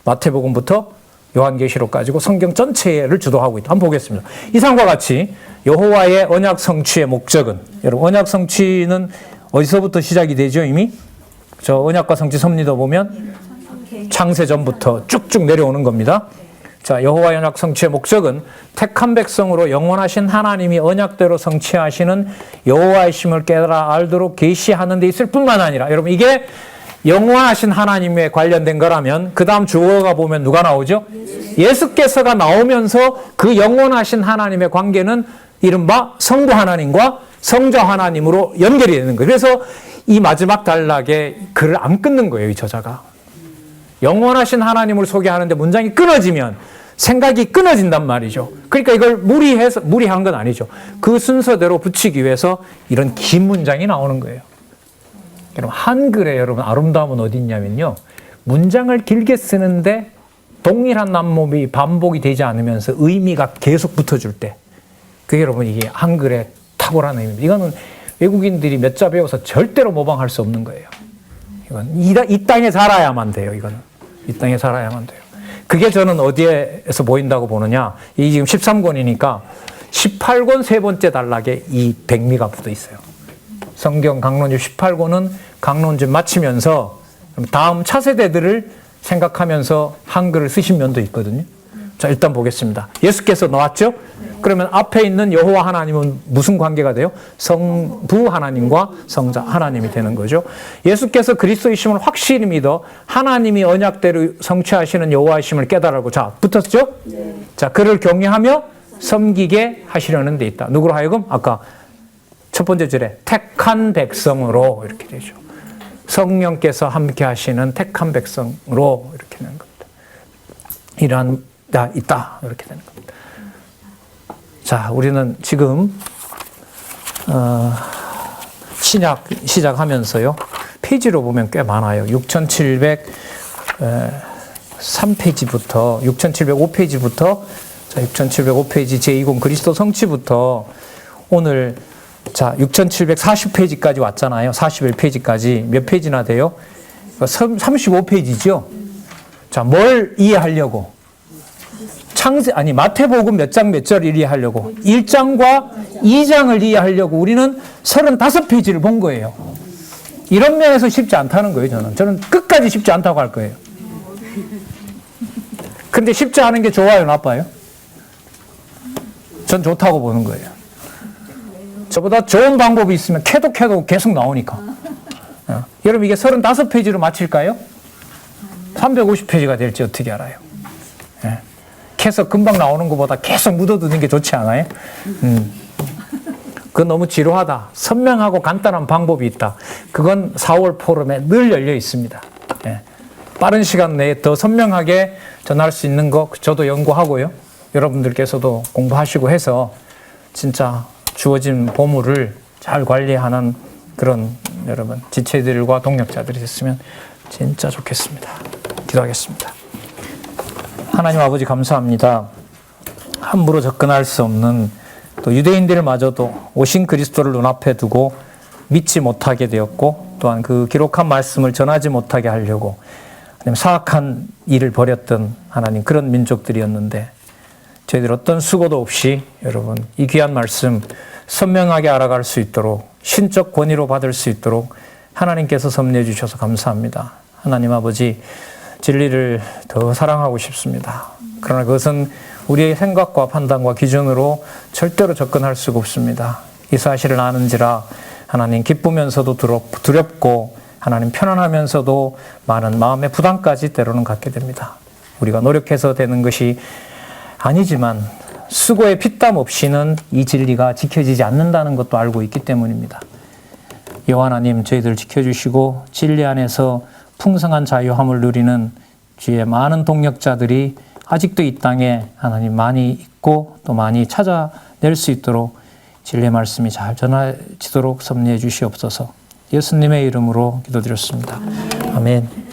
마태복음부터 요한계시록까지고 성경 전체를 주도하고 있다. 한번 보겠습니다. 이상과 같이 여호와의 언약 성취의 목적은, 여러분, 언약 성취는 어디서부터 시작이 되죠? 이미 저 언약과 성취 섭리도 보면 창세 전부터 쭉쭉 내려오는 겁니다. 자, 여호와의 언약 성취의 목적은 택한 백성으로 영원하신 하나님이 언약대로 성취하시는 여호와의 심을 깨달아 알도록 계시하는 데 있을 뿐만 아니라, 여러분, 이게 영원하신 하나님에 관련된 거라면 그 다음 주어가 보면 누가 나오죠? 예수께서가 나오면서 그 영원하신 하나님의 관계는 이른바 성부 하나님과 성자 하나님으로 연결이 되는 거예요. 그래서 이 마지막 단락에 글을 안 끊는 거예요, 이 저자가. 영원하신 하나님을 소개하는데 문장이 끊어지면 생각이 끊어진단 말이죠. 그러니까 이걸 무리한 건 아니죠. 그 순서대로 붙이기 위해서 이런 긴 문장이 나오는 거예요. 여러분, 한글에 여러분 아름다움은 어디 있냐면요, 문장을 길게 쓰는데 동일한 난목이 반복이 되지 않으면서 의미가 계속 붙어줄 때, 그게 여러분 이게 한글의 탁월한 의미입니다. 이거는 외국인들이 몇 자 배워서 절대로 모방할 수 없는 거예요. 이건 이 땅에 살아야만 돼요. 이거는 이 땅에 살아야만 돼요. 그게 저는 어디에서 보인다고 보느냐, 이 지금 13권이니까 18권 세 번째 단락에 이 백미가 붙어 있어요. 성경 강론집 18권은 강론집 마치면서 다음 차세대들을 생각하면서 한글을 쓰신 면도 있거든요. 자, 일단 보겠습니다. 예수께서 나왔죠? 그러면 앞에 있는 여호와 하나님은 무슨 관계가 돼요? 성부 하나님과 성자 하나님이 되는 거죠. 예수께서 그리스도이심을 확실히 믿어 하나님이 언약대로 성취하시는 여호와이심을 깨달으고, 자, 붙었죠? 네. 자, 그를 경외하며 섬기게 하시려는 데 있다. 누구로 하여금? 아까 첫 번째 절에 택한 백성으로 이렇게 되죠. 성령께서 함께 하시는 택한 백성으로 이렇게 되는 겁니다. 이러한 있다 이렇게 되는 겁니다. 자, 우리는 지금 신약 시작하면서요, 페이지로 보면 꽤 많아요. 6703페이지부터 6705페이지부터 자, 6705페이지 제2공 그리스도 성취부터 오늘 자, 6740페이지까지 왔잖아요. 41페이지까지 몇 페이지나 돼요? 35페이지죠. 자, 뭘 이해하려고? 마태복음 몇 장 몇 절을 이해하려고? 1장과 2장을 이해하려고 우리는 35페이지를 본 거예요. 이런 면에서 쉽지 않다는 거예요, 저는 끝까지 쉽지 않다고 할 거예요. 근데 쉽지 않은 게 좋아요, 나빠요? 전 좋다고 보는 거예요. 저보다 좋은 방법이 있으면 캐도 계속 나오니까. 여러분, 이게 35페이지로 마칠까요? 350페이지가 될지 어떻게 알아요? 캐서 금방 나오는 것보다 계속 묻어두는 게 좋지 않아요? 그건 너무 지루하다. 선명하고 간단한 방법이 있다. 그건 4월 포럼에 늘 열려 있습니다. 빠른 시간 내에 더 선명하게 전할 수 있는 거 저도 연구하고요. 여러분들께서도 공부하시고 해서 진짜 주어진 보물을 잘 관리하는 그런 여러분 지체들과 동력자들이 됐으면 진짜 좋겠습니다. 기도하겠습니다. 하나님 아버지, 감사합니다. 함부로 접근할 수 없는, 또 유대인들마저도 오신 그리스도를 눈앞에 두고 믿지 못하게 되었고, 또한 그 기록한 말씀을 전하지 못하게 하려고 하나님 사악한 일을 벌였던 하나님 그런 민족들이었는데 저희들 어떤 수고도 없이 여러분 이 귀한 말씀 선명하게 알아갈 수 있도록 신적 권위로 받을 수 있도록 하나님께서 섭리해 주셔서 감사합니다. 하나님 아버지 진리를 더 사랑하고 싶습니다. 그러나 그것은 우리의 생각과 판단과 기준으로 절대로 접근할 수가 없습니다. 이 사실을 아는지라 하나님 기쁘면서도 두렵고 하나님 편안하면서도 많은 마음의 부담까지 때로는 갖게 됩니다. 우리가 노력해서 되는 것이 아니지만 수고의 피땀 없이는 이 진리가 지켜지지 않는다는 것도 알고 있기 때문입니다. 여호와 하나님 저희들 지켜주시고 진리 안에서 풍성한 자유함을 누리는 주의 많은 동력자들이 아직도 이 땅에 하나님 많이 있고 또 많이 찾아낼 수 있도록 진리의 말씀이 잘 전해지도록 섭리해 주시옵소서. 예수님의 이름으로 기도드렸습니다. 아멘.